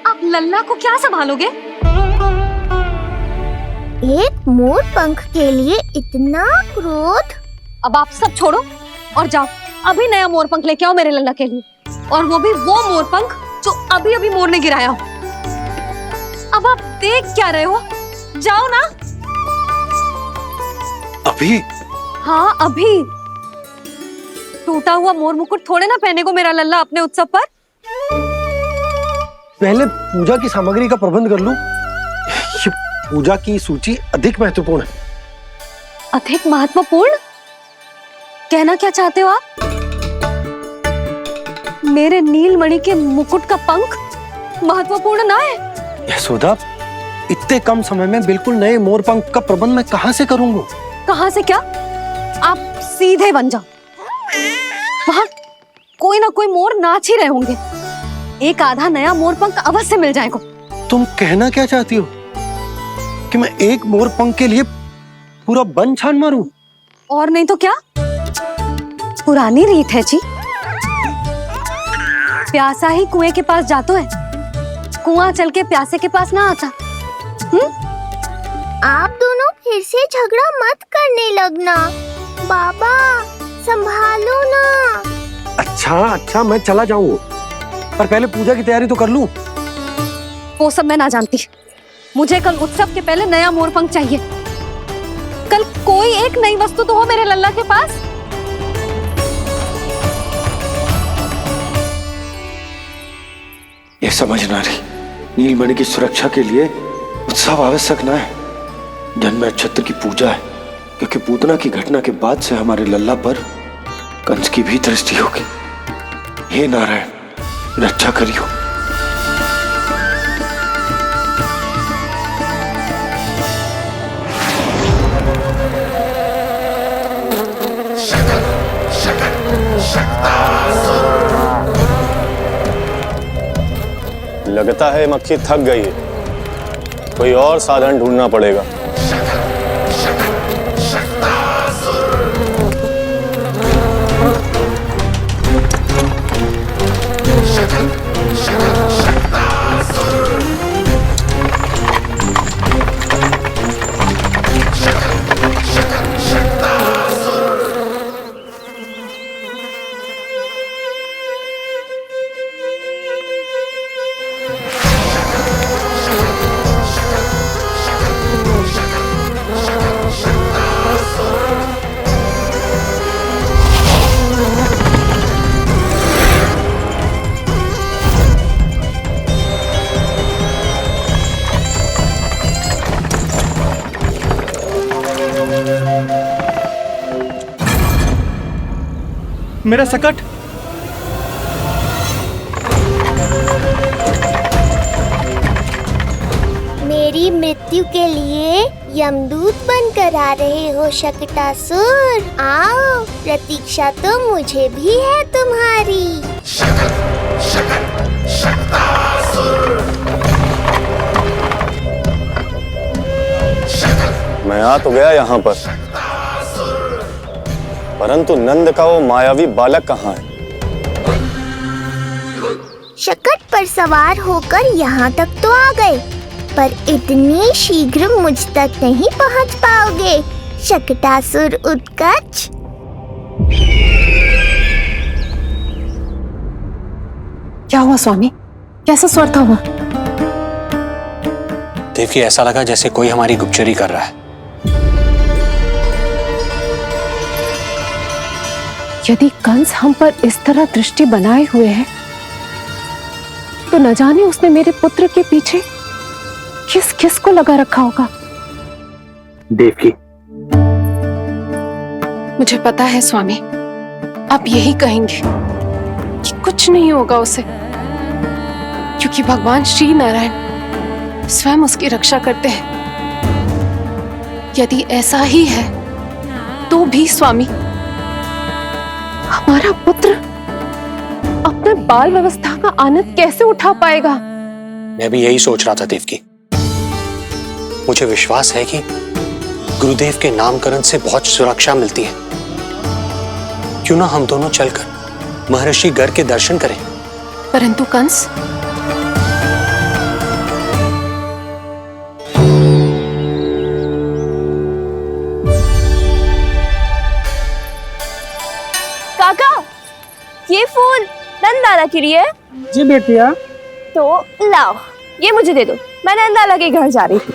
आप लल्ला को क्या संभालोगे? एक मोर पंख के लिए इतना क्रोध? अब आप सब छोड़ो और जाओ, अभी नया मोर पंख लेके आओ मेरे लल्ला के लिए, और वो भी वो मोर पंख जो अभी अभी मोर ने गिराया हो। अब आप देख क्या रहे हो? जाओ ना। अभी? हाँ अभी। टूटा हुआ मोर मुकुट थोड़े ना पहने को मेरा लल्ला अपने उत्सव पर। पहले पूजा की सामग्री का प्रबंध कर लूं। ये पूजा की सूची अधिक महत्वपूर्ण है। अधिक महत्वपूर्ण? कहना क्या चाहते हो आप? मेरे नीलमणि के मुकुट का पंख महत्वपूर्ण ना है? यशोदा, इतने कम समय में बिल्कुल नए मोर पंख का प्रबंध मैं कहां से करूंगा? कहां से क्या? आप सीधे बन जाओ। वहां कोई ना कोई मोर नाच ही रहे होंगे, एक आधा नया मोर पंख अवश्य मिल जाएगा। तुम कहना क्या चाहती हो कि मैं एक मोर पंख के लिए पूरा वन छान मारूं? और नहीं तो क्या, पुरानी रीत है जी। प्यासा ही कुएं के पास जाता है, कुआं चल के प्यासे के पास ना आता। आप दोनों फिर से झगड़ा मत करने लगना। बाबा संभालो ना। अच्छा मैं चला जाऊंगा, पर पहले पूजा की तैयारी तो कर लूं। वो सब मैं ना जानती। मुझे कल उत्सव के पहले नया मोरपंख चाहिए। कल कोई एक नई वस्तु तो हो मेरे लल्ला के पास। ये समझ ना रही, नीलमणि की सुरक्षा के लिए उत्सव आवश्यक ना है, जन्म नक्षत्र की पूजा है, क्योंकि पूतना की घटना के बाद से हमारे लल्ला पर कंस की भी दृष्टि होगी। हे नारायण, रक्षा करियो। लगता है मक्खी थक गई है, कोई और साधन ढूंढना पड़ेगा। मेरा सकट। मेरी मृत्यु के लिए यमदूत बनकर आ रहे हो शकटासुर? आओ, प्रतीक्षा तो मुझे भी है तुम्हारी। मैं आ तो गया यहाँ पर, परंतु नंद का वो मायावी बालक कहाँ है? शकट पर सवार होकर यहाँ तक तो आ गए, पर इतनी शीघ्र मुझ तक नहीं पहुँच पाओगे शकटासुर उत्कच। क्या हुआ स्वामी, कैसा स्वर था वो? देवकी, ऐसा लगा जैसे कोई हमारी गुप्तचरी कर रहा है। यदि कंस हम पर इस तरह दृष्टि बनाए हुए है, तो न जाने उसने मेरे पुत्र के पीछे किस किस को लगा रखा होगा। देवकी, मुझे पता है स्वामी, आप यही कहेंगे कि कुछ नहीं होगा उसे, क्योंकि भगवान श्री नारायण स्वयं उसकी रक्षा करते हैं। यदि ऐसा ही है तो भी स्वामी, हमारा पुत्र अपने बाल व्यवस्था का आनंद कैसे उठा पाएगा? मैं भी यही सोच रहा था देवकी। मुझे विश्वास है कि गुरुदेव के नामकरण से बहुत सुरक्षा मिलती है। क्यों ना हम दोनों चलकर महर्षि गर के दर्शन करें? परंतु कंस, काका, ये फूल नंदाला के लिए? जी बेटिया। तो लाओ, ये मुझे दे दो, मैं नंदाला के घर जा रही थी।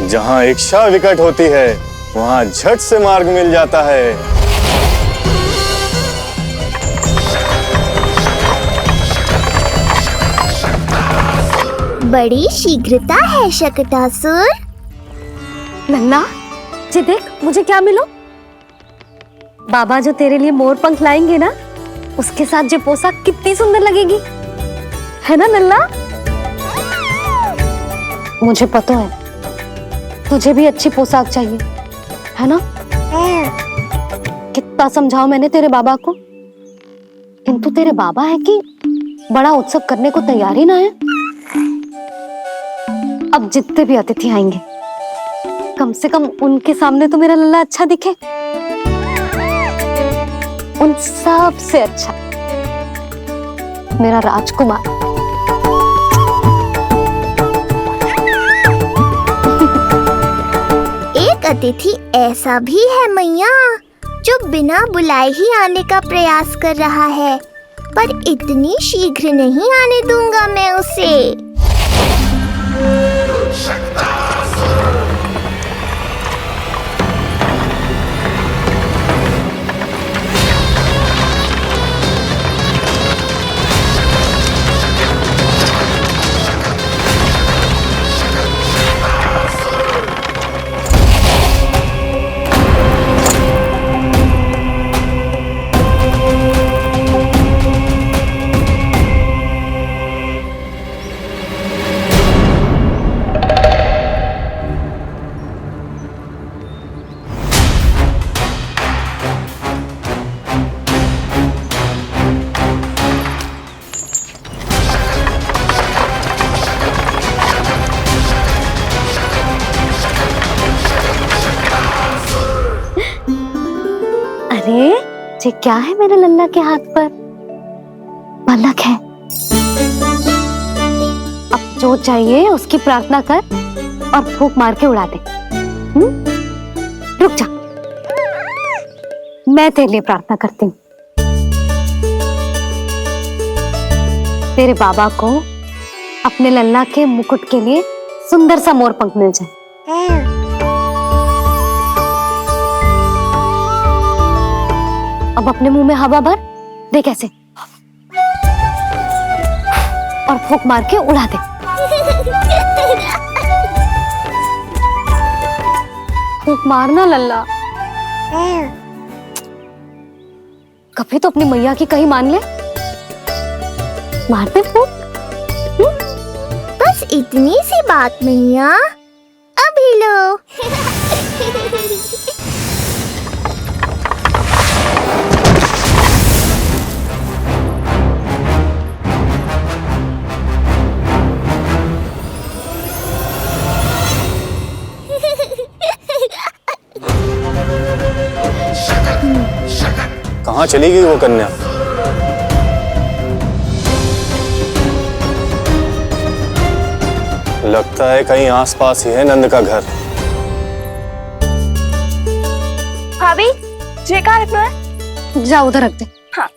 जहाँ इच्छा विकट होती है, वहाँ झट से मार्ग मिल जाता है। बड़ी शीघ्रता है शकटासुर। नन्ना, जी देख मुझे क्या मिलो। बाबा जो तेरे लिए मोर पंख लाएंगे ना, उसके साथ जो पोशाक कितनी सुंदर लगेगी, है ना नन्ना? मुझे पता है तुझे भी अच्छी पोशाक चाहिए, है ना? कितना समझाओ मैंने तेरे बाबा को, किंतु तेरे बाबा है कि बड़ा उत्सव करने को तैयार ही ना है। अब जितने भी अतिथि आएंगे, कम से कम उनके सामने तो मेरा लल्ला अच्छा दिखे। उन सब से अच्छा मेरा राजकुमार। एक अतिथि ऐसा भी है मैया, जो बिना बुलाए ही आने का प्रयास कर रहा है। पर इतनी शीघ्र नहीं आने दूंगा मैं उसे। अरे ये क्या है मेरे लल्ला के हाथ पर? पलक है। अब जो चाहिए उसकी प्रार्थना कर और फूंक मार के उड़ा दे। रुक जा, मैं तेरे लिए प्रार्थना करती हूँ। तेरे बाबा को अपने लल्ला के मुकुट के लिए सुंदर सा मोर पंख मिल जाए। अब अपने मुंह में हवा भर दे कैसे, और फूंक मार के उड़ा दे। फूंक मारना लल्ला। कभी तो अपनी मैया की कहीं मान ले। मारते फूंक। बस इतनी सी बात मैया, अभी लो। कहाँ चली गई वो कन्या? लगता है कहीं आसपास ही है नंद का घर। भाभी ये कहाँ रखना है? जा उधर रख दे। हाँ।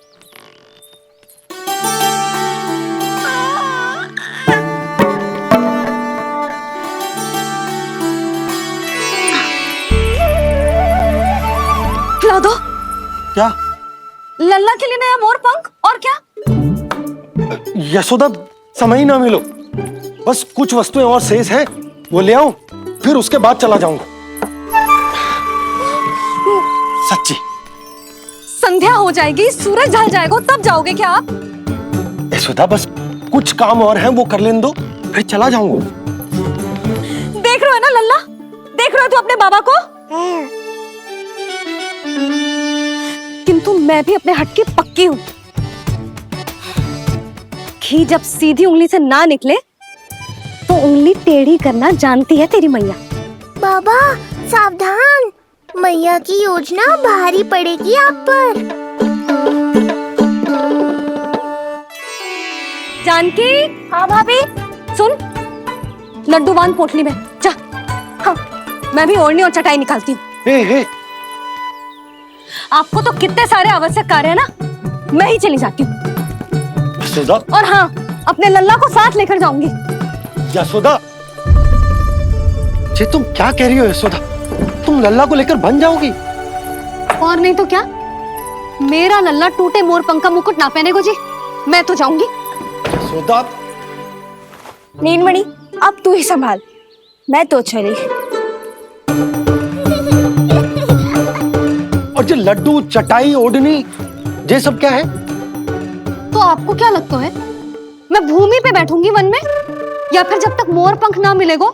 खिला दो। क्या? लल्ला के लिए नया मोर पंख। और क्या? यशोदा, समय ही ना मिलो। बस कुछ वस्तुएं और शेष है, वो ले आऊं, फिर उसके बाद चला जाऊंगा। सच्ची। संध्या हो जाएगी, सूरज ढल जाएगा, तब जाओगे क्या आप? यशोदा, बस कुछ काम और हैं, वो कर लेने दो, फिर चला जाऊंगा। देख रहे हो ना लल्ला, देख रहे हो तू अपने बाबा को? किंतु मैं भी अपने हट की पक्की हूँ। घी जब सीधी उंगली से ना निकले तो उंगली टेढ़ी करना जानती है तेरी मैया। बाबा सावधान, मैया की योजना भारी पड़ेगी आप पर। जानकी। हाँ भाभी। सुन, लड्डू बांध पोटली में, जा। हाँ, मैं भी ओढ़नी और चटाई निकालती हूँ। आपको तो कितने सारे आवश्यक कार्य है ना, मैं ही चली जाती हूँ। यशोदा। और हाँ, अपने लल्ला को साथ लेकर जाऊंगी। यशोदा, ये तुम क्या कह रही हो यशोदा? तुम लल्ला को लेकर बन जाओगी? और नहीं तो क्या, मेरा लल्ला टूटे मोर पंख का मुकुट ना पहने को जी, मैं तो जाऊंगी। यशोदा। नीलमणि अब तू ही संभाल, मैं तो चली। और ये लड्डू, चटाई, ओढ़नी, ये सब क्या है? तो आपको क्या लगता है, मैं भूमि पे बैठूंगी वन में, या फिर जब तक मोर पंख ना मिलेगा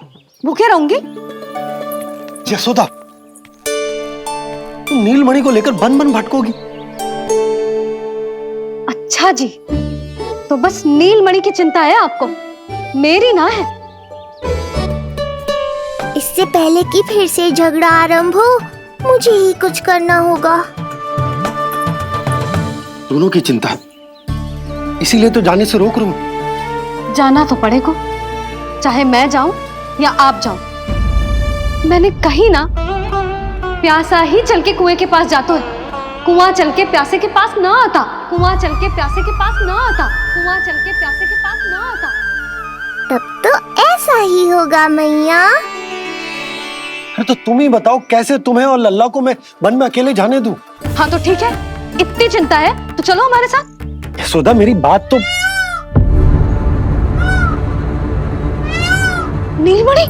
भूखे रहूंगी? यशोदा, तुम नीलमणि को लेकर बन बन भटकोगी। अच्छा जी, तो बस नीलमणि की चिंता है आपको, मेरी ना है। इससे पहले कि फिर से झगड़ा आरंभ हो, मुझे ही कुछ करना होगा। दोनों की चिंता है, इसीलिए तो जाने से रोक रहा हूं। जाना तो पड़ेगा, चाहे मैं जाऊं या आप जाओ। मैंने कहीं ना प्यासा ही चल के कुएं के पास जातो है, कुआं चल के प्यासे के पास ना आता, कुआं चल के प्यासे के पास ना आता, कुआं चल के प्यासे के पास ना आता। तब तो ऐसा ही होगा मैया। अरे तो तुम ही बताओ कैसे तुम्हें और लल्ला को मैं वन में अकेले जाने दूं? हाँ तो ठीक है, इतनी चिंता है तो चलो हमारे साथ। यशोदा मेरी बात तो। नीलमणि,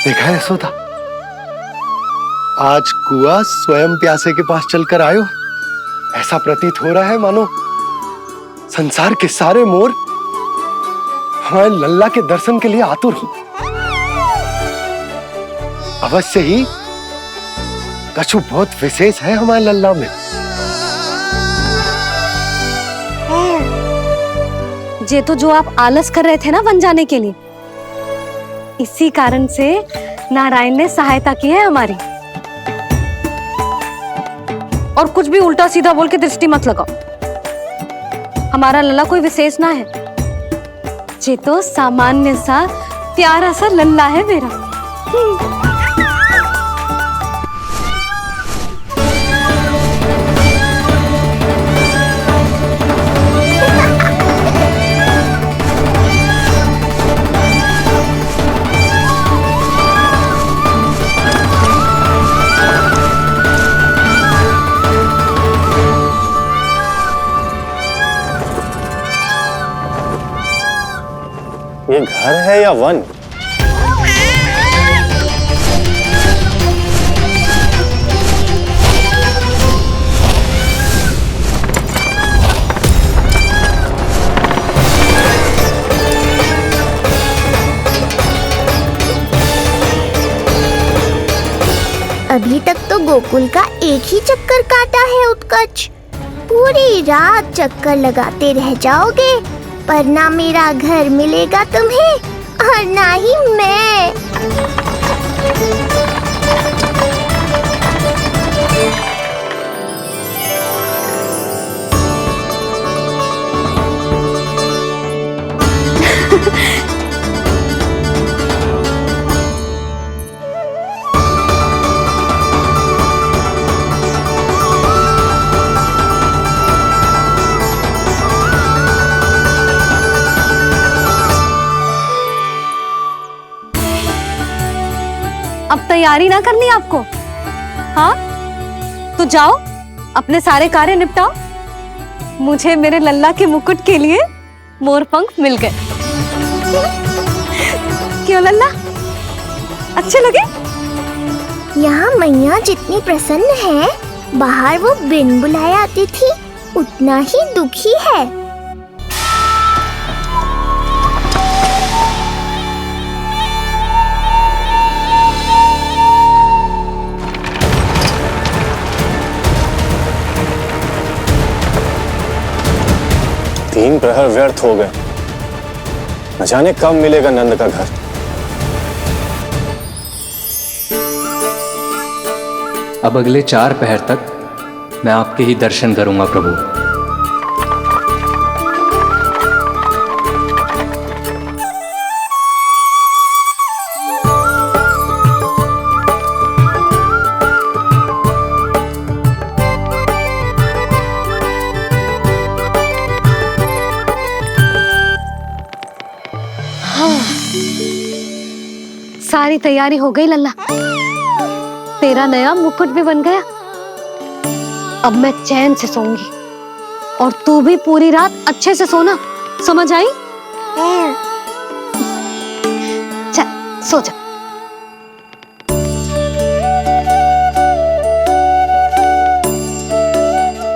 देखा है यशोदा, आज कुआं स्वयं प्यासे के पास चलकर आयो। ऐसा प्रतीत हो रहा है मानो संसार के सारे मोर हमारे लल्ला के दर्शन के लिए आतुर हो। अवश्य ही कछु बहुत विशेष है हमारे लल्ला में। ये तो जो आप आलस कर रहे थे ना वन जाने के लिए, इसी कारण से नारायण ने सहायता की है हमारी। और कुछ भी उल्टा सीधा बोल के दृष्टि मत लगाओ। हमारा लल्ला कोई विशेष ना है, ये तो सामान्य सा प्यारा सा लल्ला है मेरा। ये घर है या वन? अभी तक तो गोकुल का एक ही चक्कर काटा है उत्कर्ष। पूरी रात चक्कर लगाते रह जाओगे, पर ना मेरा घर मिलेगा तुम्हें और ना ही मैं। अब तैयारी ना करनी आपको? हाँ तो जाओ अपने सारे कार्य निपटाओ। मुझे मेरे लल्ला के मुकुट के लिए मोर पंख मिल गए। क्यों लल्ला, अच्छे लगे? यहाँ मैया जितनी प्रसन्न है, बाहर वो बिन बुलाए आती थी उतना ही दुखी है। तीन प्रहर व्यर्थ हो गए, न जाने कब मिलेगा नंद का घर। अब अगले 4 पहर तक मैं आपके ही दर्शन करूंगा प्रभु। हाँ, सारी तैयारी हो गई लल्ला। तेरा नया मुकुट भी बन गया। अब मैं चैन से सोऊंगी और तू भी पूरी रात अच्छे से सोना, समझ आई? चल सो जा।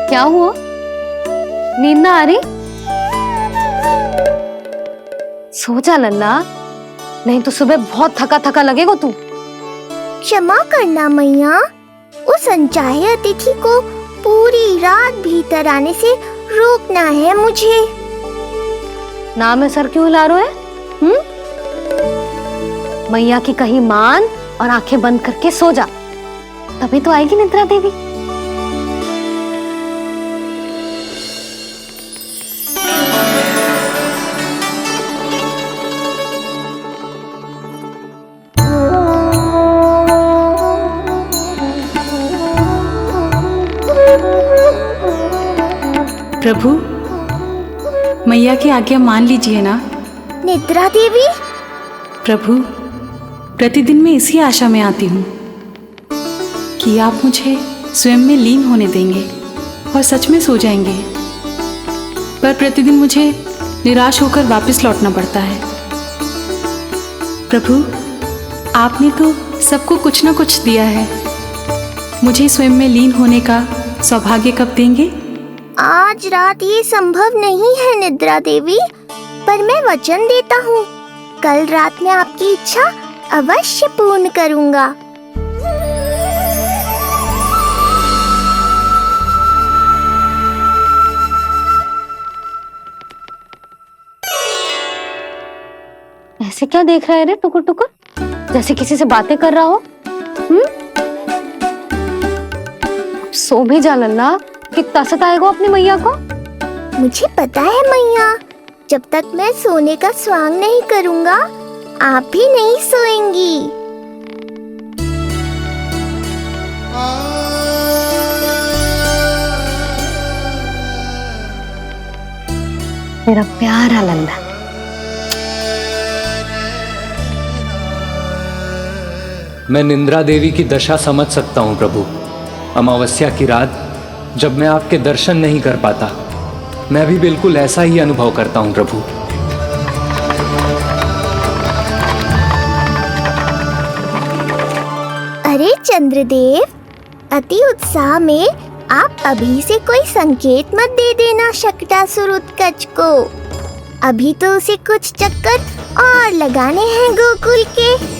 क्या हुआ? नींद ना आ रही? सो जा लल्ला, नहीं तो सुबह बहुत थका थका लगेगा तू। क्षमा करना मैया, उस अनचाहे अतिथि को पूरी रात भीतर आने से रोकना है मुझे। नाम में सर क्यों हिला रहे है? मैया की कहीं मान और आंखें बंद करके सो जा, तभी तो आएगी निद्रा देवी। प्रभु, मैया की आज्ञा मान लीजिए ना। निद्रा देवी? प्रभु, प्रतिदिन मैं इसी आशा में आती हूँ कि आप मुझे स्वयं में लीन होने देंगे और सच में सो जाएंगे, पर प्रतिदिन मुझे निराश होकर वापस लौटना पड़ता है। प्रभु, आपने तो सबको कुछ ना कुछ दिया है, मुझे स्वयं में लीन होने का सौभाग्य कब देंगे? आज रात ये संभव नहीं है निद्रा देवी, पर मैं वचन देता हूँ कल रात में आपकी इच्छा अवश्य पूर्ण करूँगा। ऐसे क्या देख रहा है रे टुकुर टुकुर, जैसे किसी से बातें कर रहा हो? सो भी जा लल्ला, कितना सताएगा अपनी मैया को। मुझे पता है मैया, जब तक मैं सोने का स्वांग नहीं करूँगा आप भी नहीं सोएंगी। मेरा प्यारा लल्ला। मैं निंद्रा देवी की दशा समझ सकता हूँ प्रभु। अमावस्या की रात जब मैं आपके दर्शन नहीं कर पाता, मैं भी बिल्कुल ऐसा ही अनुभव करता हूँ प्रभु। अरे चंद्रदेव, अति उत्साह में आप अभी से कोई संकेत मत दे देना शकटासुर उत्कच को। अभी तो उसे कुछ चक्कर और लगाने हैं गोकुल के।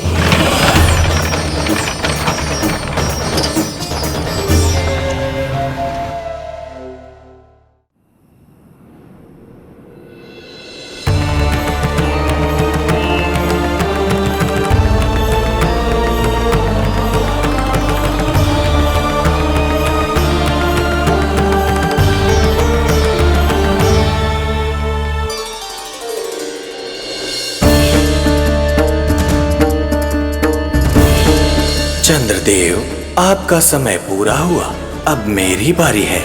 चंद्रदेव, आपका समय पूरा हुआ, अब मेरी बारी है।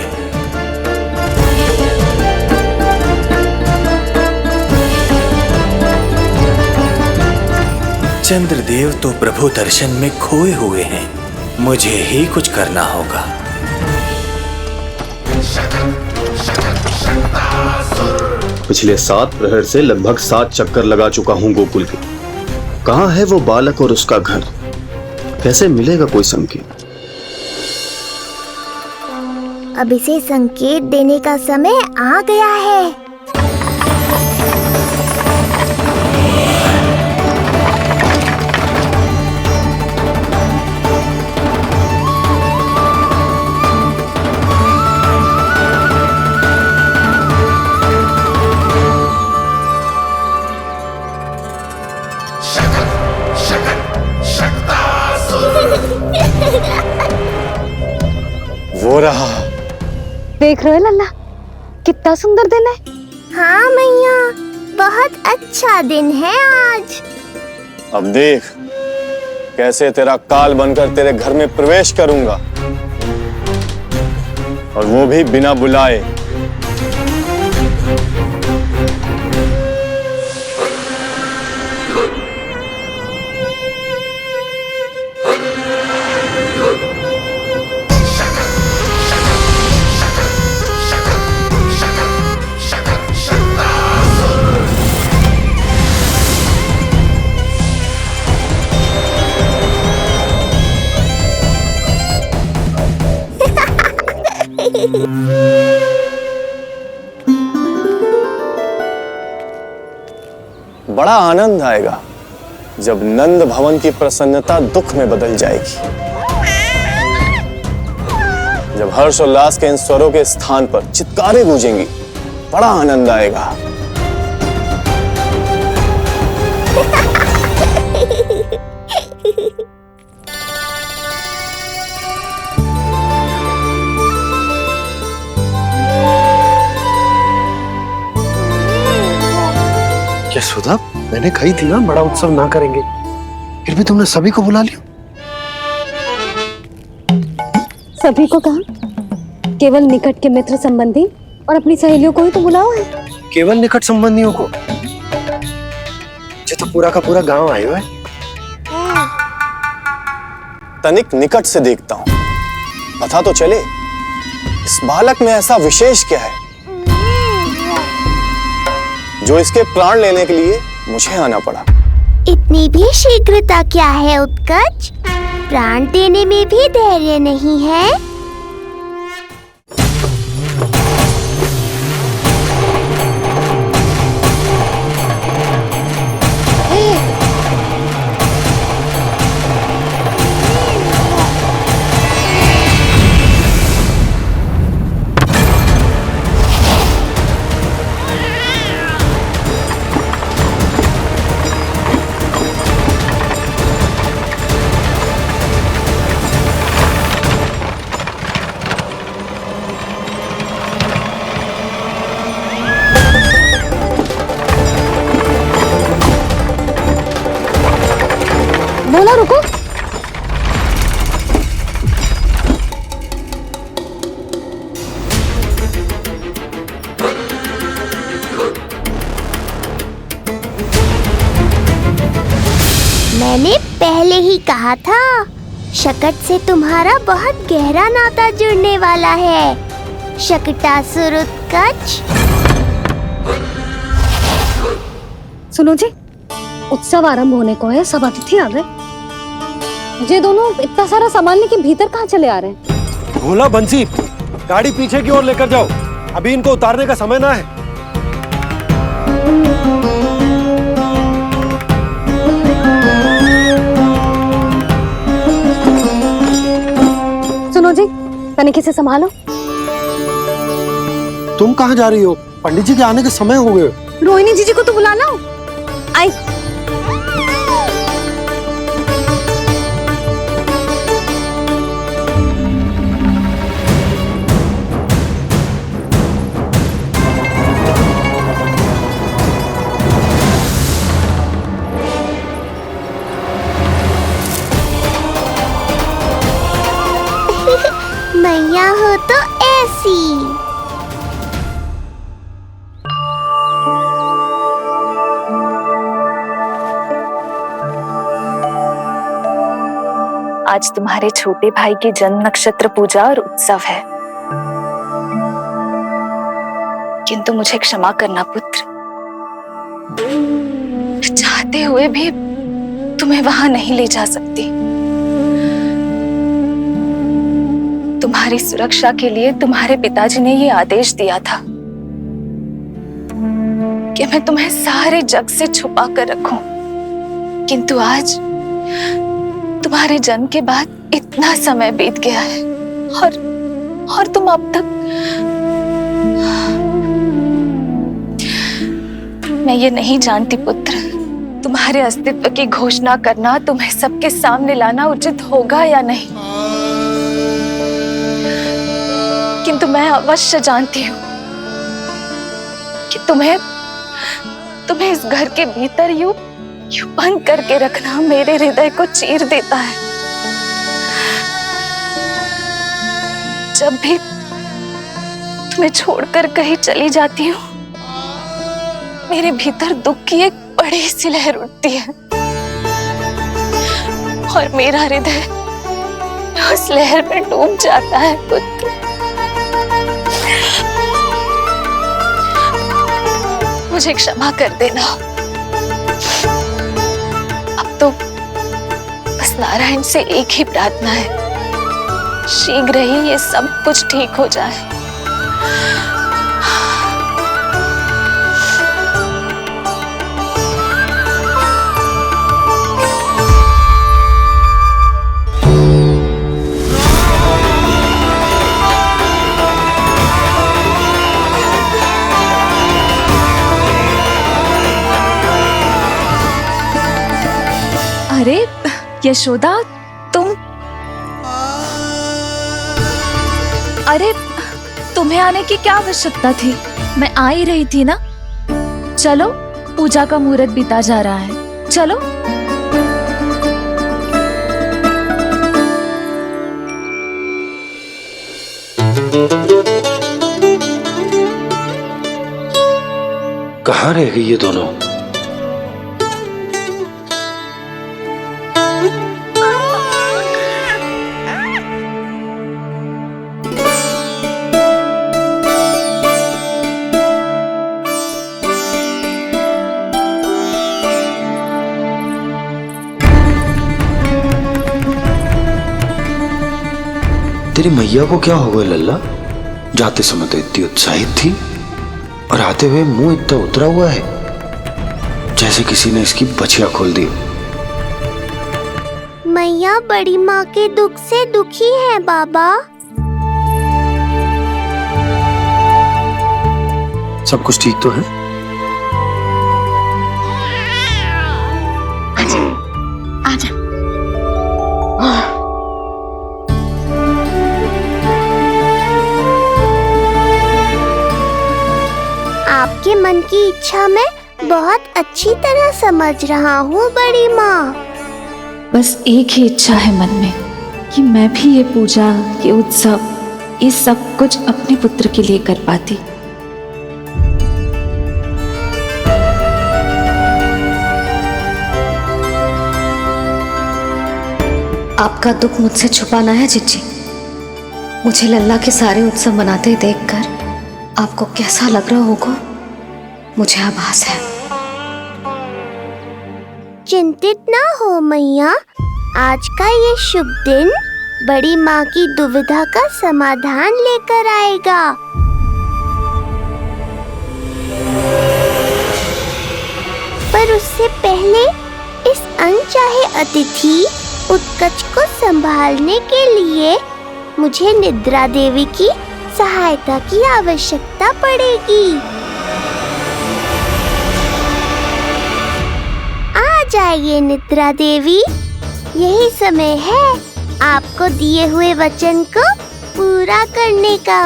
चंद्रदेव तो प्रभु दर्शन में खोए हुए हैं, मुझे ही कुछ करना होगा। पिछले 7 प्रहर से लगभग 7 चक्कर लगा चुका हूँ गोकुल के। कहाँ है वो बालक और उसका घर? कैसे मिलेगा कोई संकेत? अब इसे संकेत देने का समय आ गया है। वो रहा। देख रहे हो लल्ला, कितना सुंदर दिन है। हाँ मैया, बहुत अच्छा दिन है आज। अब देख कैसे तेरा काल बनकर तेरे घर में प्रवेश करूंगा, और वो भी बिना बुलाए। बड़ा आनंद आएगा जब नंद भवन की प्रसन्नता दुख में बदल जाएगी, जब हर्षोल्लास के इन स्वरों के स्थान पर चित्कारें गूंजेंगी। बड़ा आनंद आएगा। यशोदा, मैंने कही थी ना बड़ा उत्सव ना करेंगे, फिर भी तुमने सभी को बुला लिया। सभी को कहा? केवल निकट के मित्र संबंधी और अपनी सहेलियों को ही तो बुलाओ है। केवल निकट संबंधियों को? ये तो पूरा का पूरा गांव आया है। तनिक निकट से देखता हूं, पता तो चले इस बालक में ऐसा विशेष क्या है जो इसके प्राण लेने के लिए मुझे आना पड़ा। इतनी भी शीघ्रता क्या है उत्कर्ष? प्राण देने में भी धैर्य नहीं है। बोला रुको। मैंने पहले ही कहा था, शकट से तुम्हारा बहुत गहरा नाता जुड़ने वाला है। शकटासुर उत्कर्ष। सुनो जी, उत्सव आरंभ होने को है, सब अतिथि आ गए। ये दोनों इतना सारा सामान लेके भीतर कहाँ चले आ रहे हैं? भोला, बंसी, गाड़ी पीछे की ओर लेकर जाओ, अभी इनको उतारने का समय ना है। सुनो जी, तनिके से संभालो। तुम कहाँ जा रही हो? पंडित जी के आने के समय हो गए। रोहिणी जीजी को तो बुला लो। आई। मैया हो तो ऐसी। आज तुम्हारे छोटे भाई की जन्म नक्षत्र पूजा और उत्सव है, किंतु मुझे क्षमा करना पुत्र, चाहते हुए भी तुम्हें वहां नहीं ले जा सकती। तुम्हारी सुरक्षा के लिए तुम्हारे पिताजी ने ये आदेश दिया था कि मैं तुम्हें सारे जग से छुपा कर रखूं, किंतु आज तुम्हारे जन्म के बाद इतना समय बीत गया है और तुम अब तक। मैं ये नहीं जानती पुत्र, तुम्हारे अस्तित्व की घोषणा करना, तुम्हें सबके सामने लाना उचित होगा या नहीं, किंतु मैं अवश्य जानती हूँ कि तुम्हें इस घर के भीतर यूं बंद करके रखना मेरे हृदय को चीर देता है। जब भी तुम्हें छोड़कर कहीं चली जाती हूँ, मेरे भीतर दुख की एक बड़ी सी लहर उठती है और मेरा हृदय उस लहर में डूब जाता है पुत्र। मुझे क्षमा कर देना। अब तो बस नारायण से एक ही प्रार्थना है, शीघ्र ही ये सब कुछ ठीक हो जाए। अरे यशोदा, तुम, अरे तुम्हें आने की क्या आवश्यकता थी? मैं आ ही रही थी ना। चलो, पूजा का मुहूर्त बीता जा रहा है, चलो। कहाँ रह गई ये दोनों? तेरी मैया को क्या हो गया लल्ला? जाते समय तो इतनी उत्साहित थी और आते हुए मुंह इतना उतरा हुआ है जैसे किसी ने इसकी बछिया खोल दी। मैया बड़ी माँ के दुख से दुखी है बाबा। सब कुछ ठीक तो है? आजा। आपके मन की इच्छा मैं बहुत अच्छी तरह समझ रहा हूँ बड़ी माँ। बस एक ही इच्छा है मन में कि मैं भी ये पूजा, ये उत्सव, ये सब कुछ अपने पुत्र के लिए कर पाती। आपका दुख मुझसे छुपाना है जिज्जी। मुझे लल्ला के सारे उत्सव मनाते देखकर आपको कैसा लग रहा होगा मुझे आभास है। चिंतित ना हो मैया, आज का ये शुभ दिन बड़ी माँ की दुविधा का समाधान लेकर आएगा। पर उससे पहले इस अनचाहे अतिथि उत्कच को संभालने के लिए मुझे निद्रा देवी की सहायता की आवश्यकता पड़ेगी। आ जाइए निद्रा देवी, यही समय है आपको दिए हुए वचन को पूरा करने का।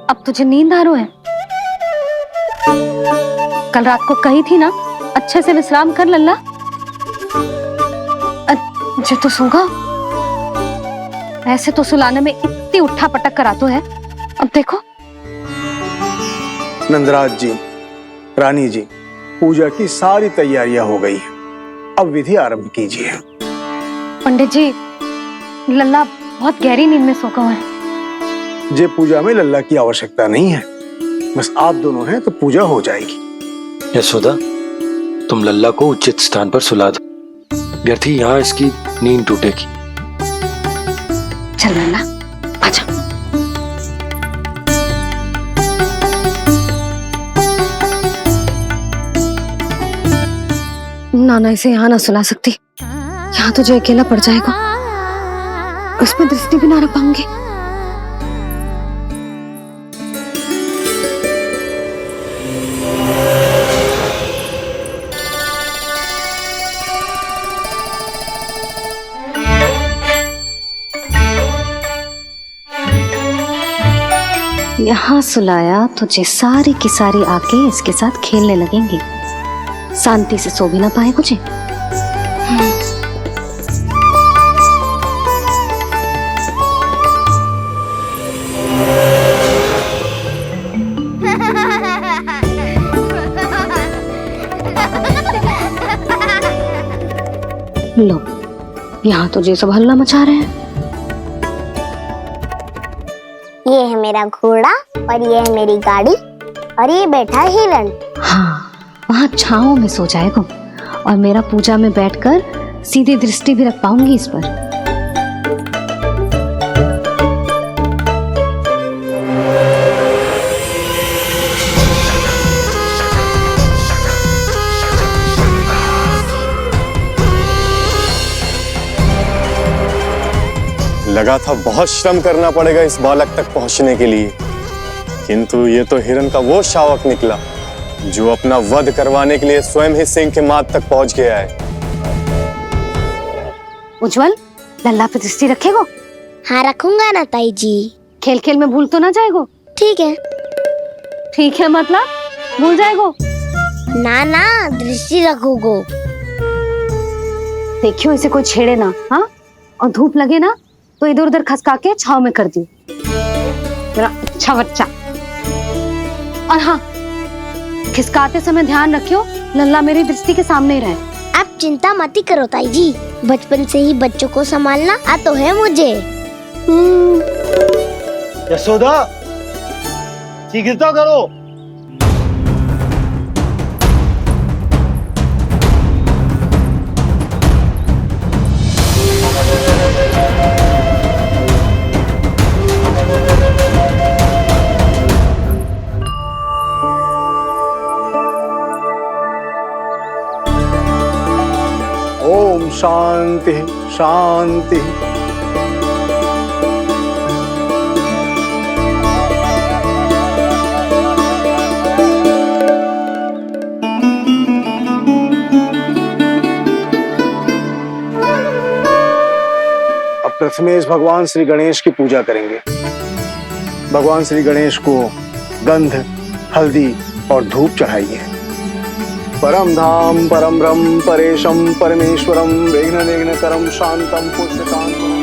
अब तुझे नींद आ रही है? कल रात को कही थी ना अच्छे से विश्राम कर लल्ला। मुझे तो सोगा, ऐसे तो सुलाने में इतनी उठा पटक कर आतो है। अब देखो। नंदराज जी, रानी जी, पूजा की सारी तैयारियां हो गई हैं। अब विधि आरंभ कीजिए। पंडित जी, लल्ला बहुत गहरी नींद में सोगा हुआ है। जे पूजा में लल्ला की आवश्यकता नहीं है, बस आप दोनों हैं तो पूजा हो जाएगी। यशोदा, तुम लल्ला को उचित स्थान पर सुला दो, व्यर्थी यहाँ इसकी नींद टूटेगी। चल लल्ला, आजा। नाना इसे यहाँ ना सुला सकती, यहाँ तो जो अकेला पड़ जाएगा, उसमें दृष्टि भी ना रख पाऊंगी। यहाँ सुलाया तो जे सारी की सारी आके इसके साथ खेलने लगेंगी, शांति से सो भी ना पाए कुछ। लो, यहाँ तो जे सब हल्ला मचा रहे हैं। मेरा घोड़ा और ये है मेरी गाड़ी और ये बैठा है हिरण। हाँ, वहाँ छांव में सो जाएगा और मेरा पूजा में बैठकर सीधी दृष्टि भी रख पाऊंगी इस पर। लगा था बहुत श्रम करना पड़ेगा इस बालक तक पहुंचने के लिए, किंतु ये तो हिरण का वो शावक निकला जो अपना वध करवाने के लिए स्वयं ही सिंह के माथ तक पहुंच गया है। उज्जवल, लल्ला पे दृष्टि रखेगो? हाँ रखूंगा ना ताई जी। खेल खेल में भूल तो ना जाएगो? ठीक है। ठीक है मतलब भूल जाएगो? ना ना, दृष्टि रखोगो। देखियो इसे कोई छेड़े ना, हाँ? और धूप लगे ना तो इधर उधर खसका के छाव में कर दी। मेरा अच्छा बच्चा। और हाँ, खिसकाते समय ध्यान रखियो लल्ला मेरी दृष्टि के सामने ही रहे। आप चिंता मत ही करो ताई जी, बचपन से ही बच्चों को संभालना आता तो है मुझे। यशोदा, शीघ्रता करो। ओम शांति शांति। अब प्रथमेश भगवान श्री गणेश की पूजा करेंगे। भगवान श्री गणेश को गंध, हल्दी और धूप चढ़ाइए। परम धाम परम ब्रह्म परेशम परमेश्वरम विघ्न निघ्नकरम शांतम पुष्टकांतम।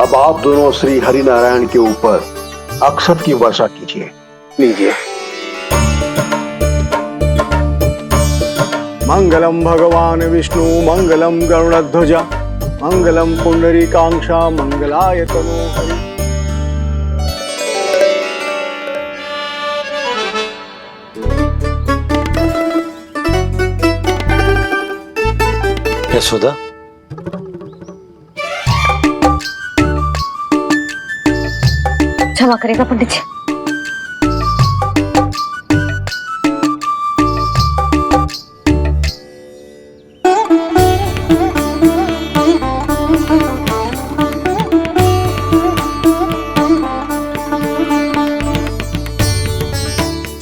अब आप दोनों श्री हरि नारायण के ऊपर अक्षत की वर्षा कीजिए। लीजिए। मंगलम भगवान विष्णु मंगलम गरुड़ध्वजा मंगलम पुंडरीकाक्षा मंगलाय तनोहरि। यशोदा, क्षमा करेगा पंडित जी।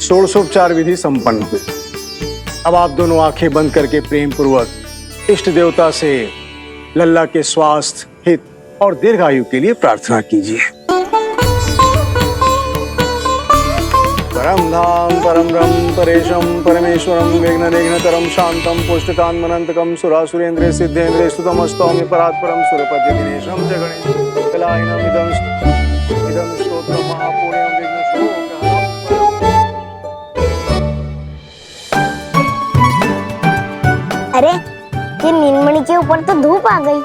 षोडशोपचार विधि संपन्न हुई। अब आप दोनों आंखें बंद करके प्रेम पूर्वक इष्ट देवता से लल्ला के स्वास्थ्य, हित और दीर्घायु के लिए प्रार्थना कीजिए। परम धाम परम ब्रह्म परेशम परमेश्वरम विघ्न निघ्नकरम शांतम पुष्टकांतमनंतकम सुरासुरेंद्र सिद्धेंद्र स्तुतम स्तौम्य परात्परम सुरपति दिनेशम च गणेश कलायनम इदम स्तोत्रम महापुण्यम विघ्नशोकहरम। अरे ये नीलमणि के ऊपर तो धूप आ गई।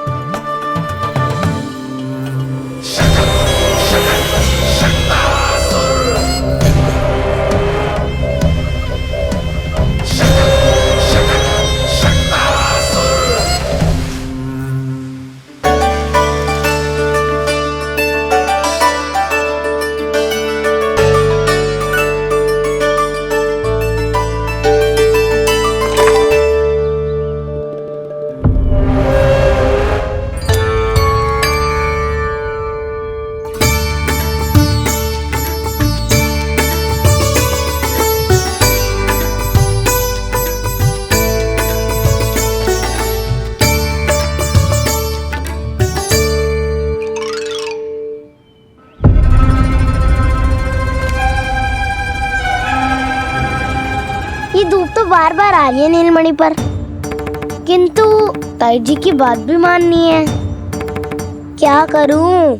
ये धूप तो बार बार आ रही है नीलमणि पर, किंतु ताई जी की बात भी माननी है। क्या करूं?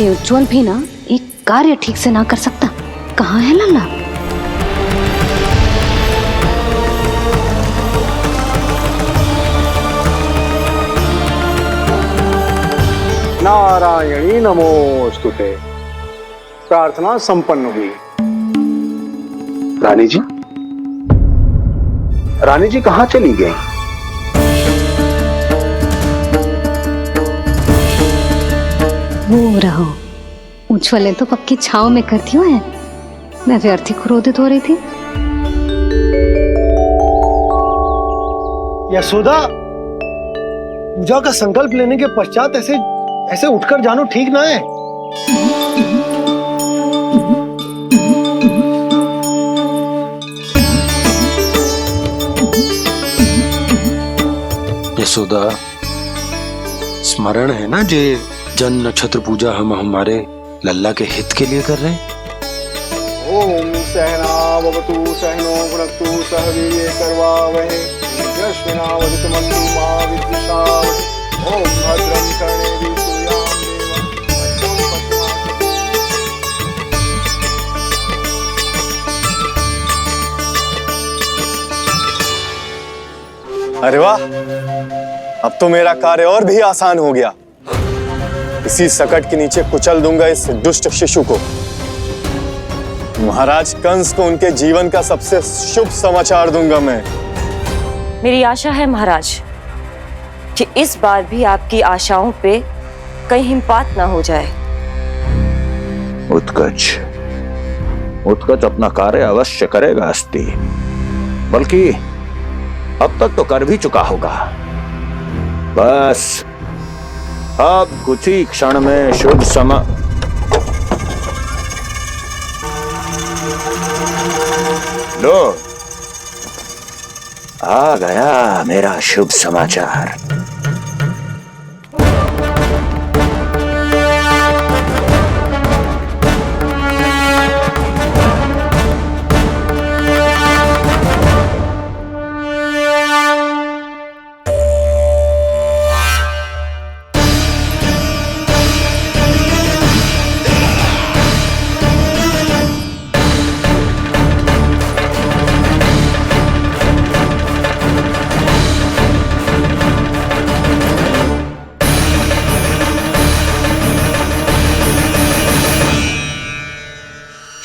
आज ये उज्जवल भी ना एक कार्य ठीक से ना कर सकता। कहाँ है लल्ला? नारायणी नमोस्तुते। प्रार्थना संपन्न हुई। रानी जी, रानी जी कहाँ चली गई? वो रहो, उज्जवल ने तो पक्की छाव में कर दियो है। मैं व्यर्थ ही क्रोधित हो रही थी। यशोदा, पूजा का संकल्प लेने के पश्चात ऐसे उठकर जानो ठीक ना है। यशोदा, स्मरण है ना जे जन नक्षत्र पूजा हम हमारे लल्ला के हित के लिए कर रहे हैं। ओम सहनावतु सहनो भुनक्तु सह वीर्ये करवावहै तेजस्विनावधीतमस्तु मा विद्विषावहै। ओम भद्रं कर्णेभिः सूर्यां देवं। अरे वाह, अब तो मेरा कार्य और भी आसान हो गया। इसी सकट के नीचे कुचल दूंगा इस दुष्ट शिशु को। महाराज कंस को उनके जीवन का सबसे शुभ समाचार दूंगा मैं। मेरी आशा है महाराज कि इस बार भी आपकी आशाओं पे कहीं हिमपात ना हो जाए। उत्कच अपना कार्य अवश्य करेगा अस्ति, बल्कि अब तक तो कर भी चुका होगा। बस अब कुछ ही क्षण में शुभ समय। लो, आ गया मेरा शुभ समाचार।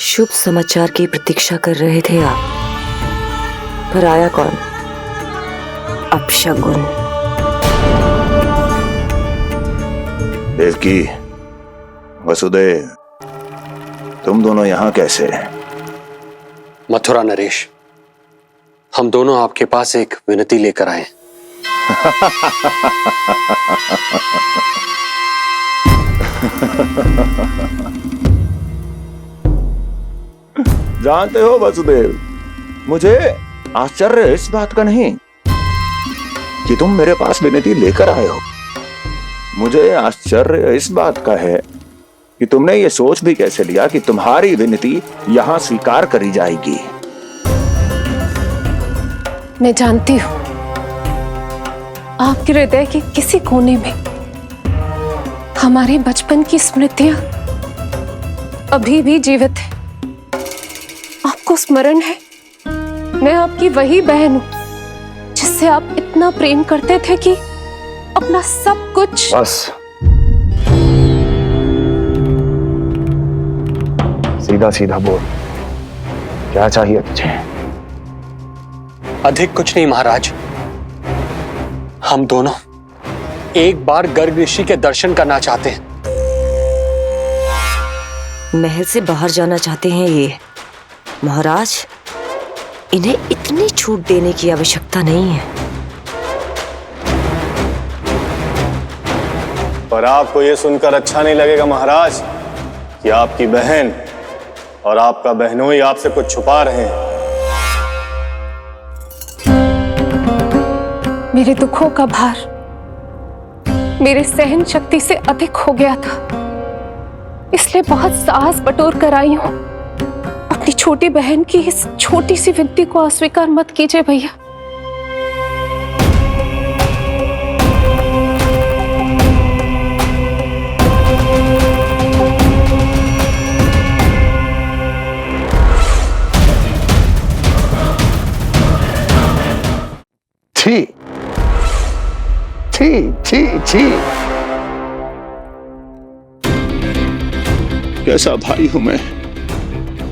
शुभ समाचार की प्रतीक्षा कर रहे थे आप, पर आया कौन? अपशगुन। देवकी, वसुदेव, तुम दोनों यहाँ कैसे? मथुरा नरेश, हम दोनों आपके पास एक विनती लेकर आए। जानते हो वसुदेव, मुझे आश्चर्य इस बात का नहीं कि तुम मेरे पास विनती लेकर आए हो। मुझे आश्चर्य इस बात का है कि तुमने ये सोच भी कैसे लिया कि तुम्हारी विनती यहां स्वीकार करी जाएगी। मैं जानती हूं आपके हृदय के किसी कोने में हमारे बचपन की स्मृतियां अभी भी जीवित है। आपको स्मरण है, मैं आपकी वही बहन हूं जिससे आप इतना प्रेम करते थे कि अपना सब कुछ। बस सीधा सीधा बोल, क्या चाहिए तुझे? अधिक कुछ नहीं महाराज, हम दोनों एक बार गर्ग ऋषि के दर्शन करना चाहते हैं। महल से बाहर जाना चाहते हैं ये महाराज। इन्हें इतनी छूट देने की आवश्यकता नहीं है। पर आपको यह सुनकर अच्छा नहीं लगेगा महाराज कि आपकी बहन और आपका बहनोई आपसे कुछ छुपा रहे हैं। मेरे दुखों का भार मेरे सहन शक्ति से अधिक हो गया था, इसलिए बहुत साहस बटोर कर आई हूं। अपनी छोटी बहन की इस छोटी सी विनती को अस्वीकार मत कीजिए भैया। छी छी छी छी। कैसा भाई हूं मैं।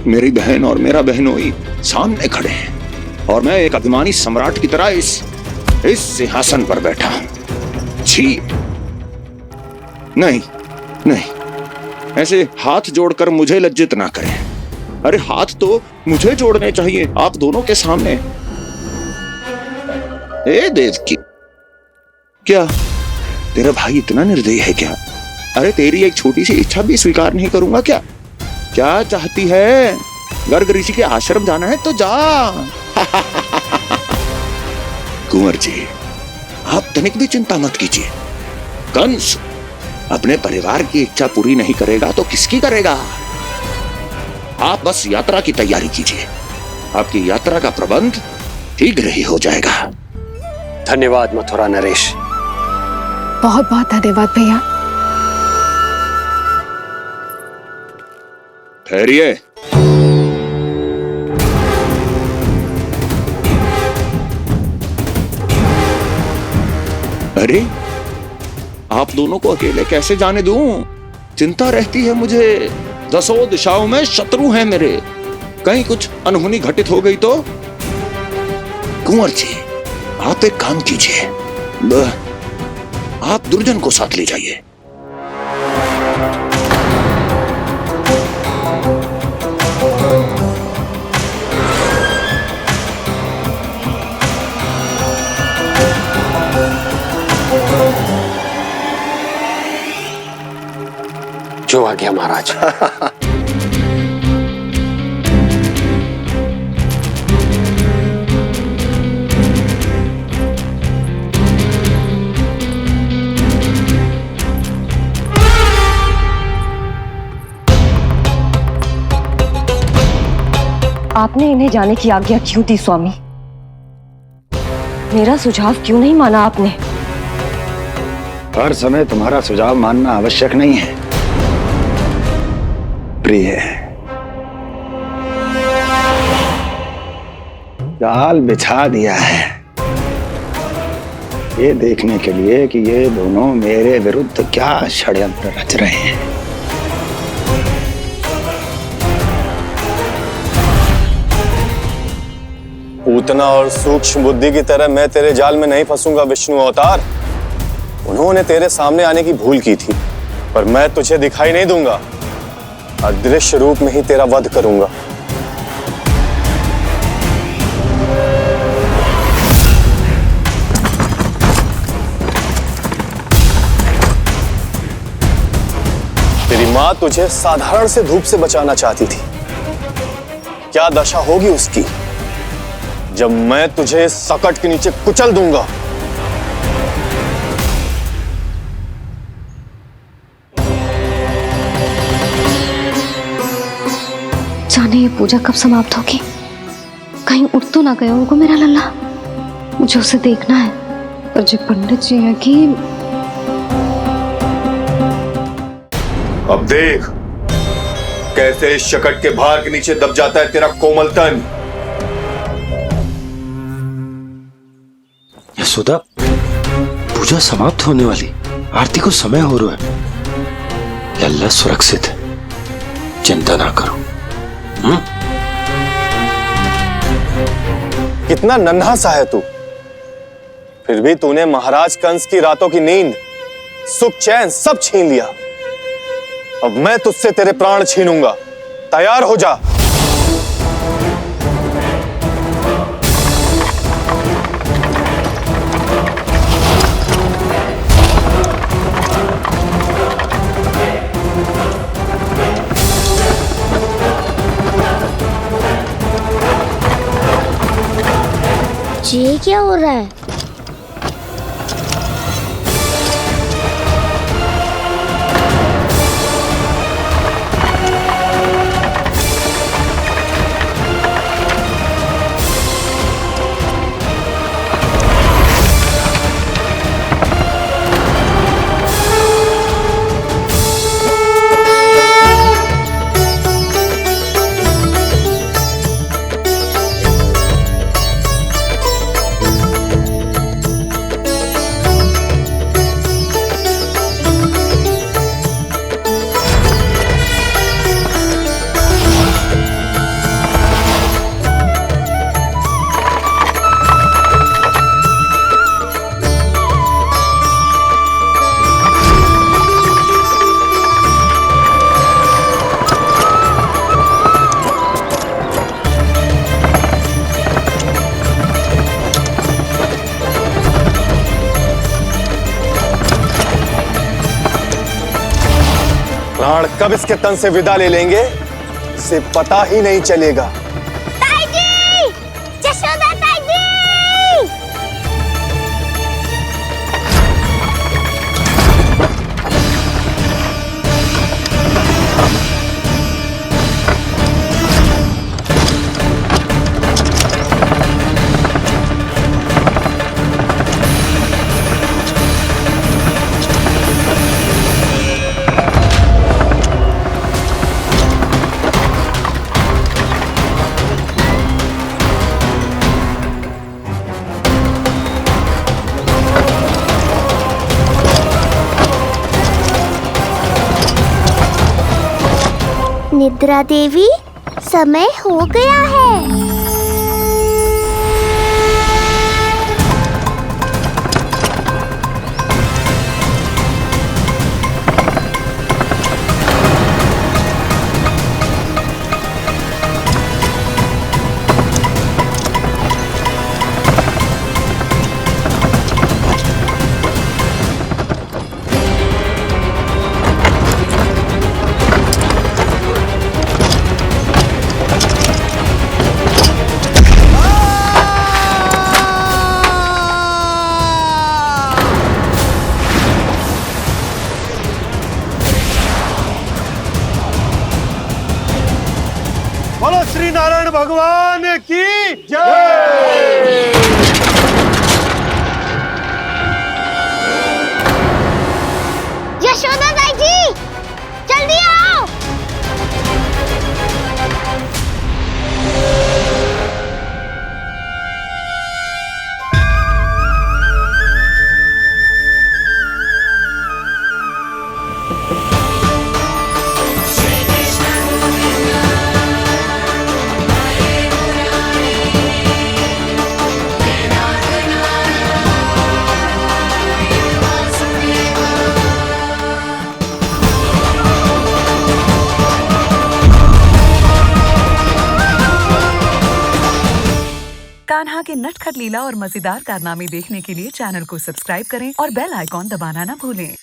मेरी बहन और मेरा बहनोई सामने खड़े हैं और मैं एक अभिमानी सम्राट की तरह इस सिंहासन पर बैठा हूं। छी। नहीं नहीं, ऐसे हाथ जोड़कर मुझे लज्जित ना करें। अरे हाथ तो मुझे जोड़ने चाहिए आप दोनों के सामने। ए देवकी, क्या तेरा भाई इतना निर्दयी है क्या? अरे तेरी एक छोटी सी इच्छा भी स्वीकार नहीं करूंगा क्या? क्या चाहती है? गर्ग ऋषि के आश्रम जाना है तो जा। कुंवर जी, आप तनिक भी चिंता मत कीजिए। कंस अपने परिवार की इच्छा पूरी नहीं करेगा तो किसकी करेगा? आप बस यात्रा की तैयारी कीजिए। आपकी यात्रा का प्रबंध शीघ्र ही हो जाएगा। धन्यवाद मथुरा नरेश। बहुत बहुत धन्यवाद भैया। ठहरिए। अरे आप दोनों को अकेले कैसे जाने दूं? चिंता रहती है मुझे। 10 दिशाओं में शत्रु हैं मेरे। कहीं कुछ अनहोनी घटित हो गई तो? कुंवर जी, आप एक काम कीजिए, आप दुर्जन को साथ ले जाइए। जो आ गया महाराज। आपने इन्हें जाने की आज्ञा क्यों दी स्वामी? मेरा सुझाव क्यों नहीं माना आपने? हर समय तुम्हारा सुझाव मानना आवश्यक नहीं है प्रिय। जाल बिछा दिया है ये देखने के लिए कि ये दोनों मेरे विरुद्ध क्या षड्यंत्र रच रहे हैं। पूतना और सूक्ष्म बुद्धि की तरह मैं तेरे जाल में नहीं फंसूंगा विष्णु अवतार। उन्होंने तेरे सामने आने की भूल की थी, पर मैं तुझे दिखाई नहीं दूंगा। अदृश्य रूप में ही तेरा वध करूंगा। तेरी मां तुझे साधारण से धूप से बचाना चाहती थी। क्या दशा होगी उसकी जब मैं तुझे सकट के नीचे कुचल दूंगा। जाने ये पूजा कब समाप्त होगी? कहीं उठ तो ना गया होगा मेरा लल्ला। मुझे उसे देखना है। पर जो पंडित जी है कि अब देख कैसे इस शकट के भार के नीचे दब जाता है तेरा कोमल तन। यशोदा, पूजा समाप्त होने वाली, आरती को समय हो रहा है। लल्ला सुरक्षित है, चिंता ना करो। कितना नन्हा सा है तू, फिर भी तूने महाराज कंस की रातों की नींद, सुख चैन सब छीन लिया। अब मैं तुझसे तेरे प्राण छीनूंगा। तैयार हो जा। ये क्या हो रहा है? प्राण कब इसके तन से विदा ले लेंगे इसे पता ही नहीं चलेगा। ताई जी! यशोदा ताई जी! निद्रा देवी, समय हो गया है। बोलो श्री नारायण भगवान की जय। यशोदा ताई जी, जल्दी आओ। कान्हा के नटखट लीला और मजेदार कारनामे देखने के लिए चैनल को सब्सक्राइब करें और बेल आइकॉन दबाना ना भूलें।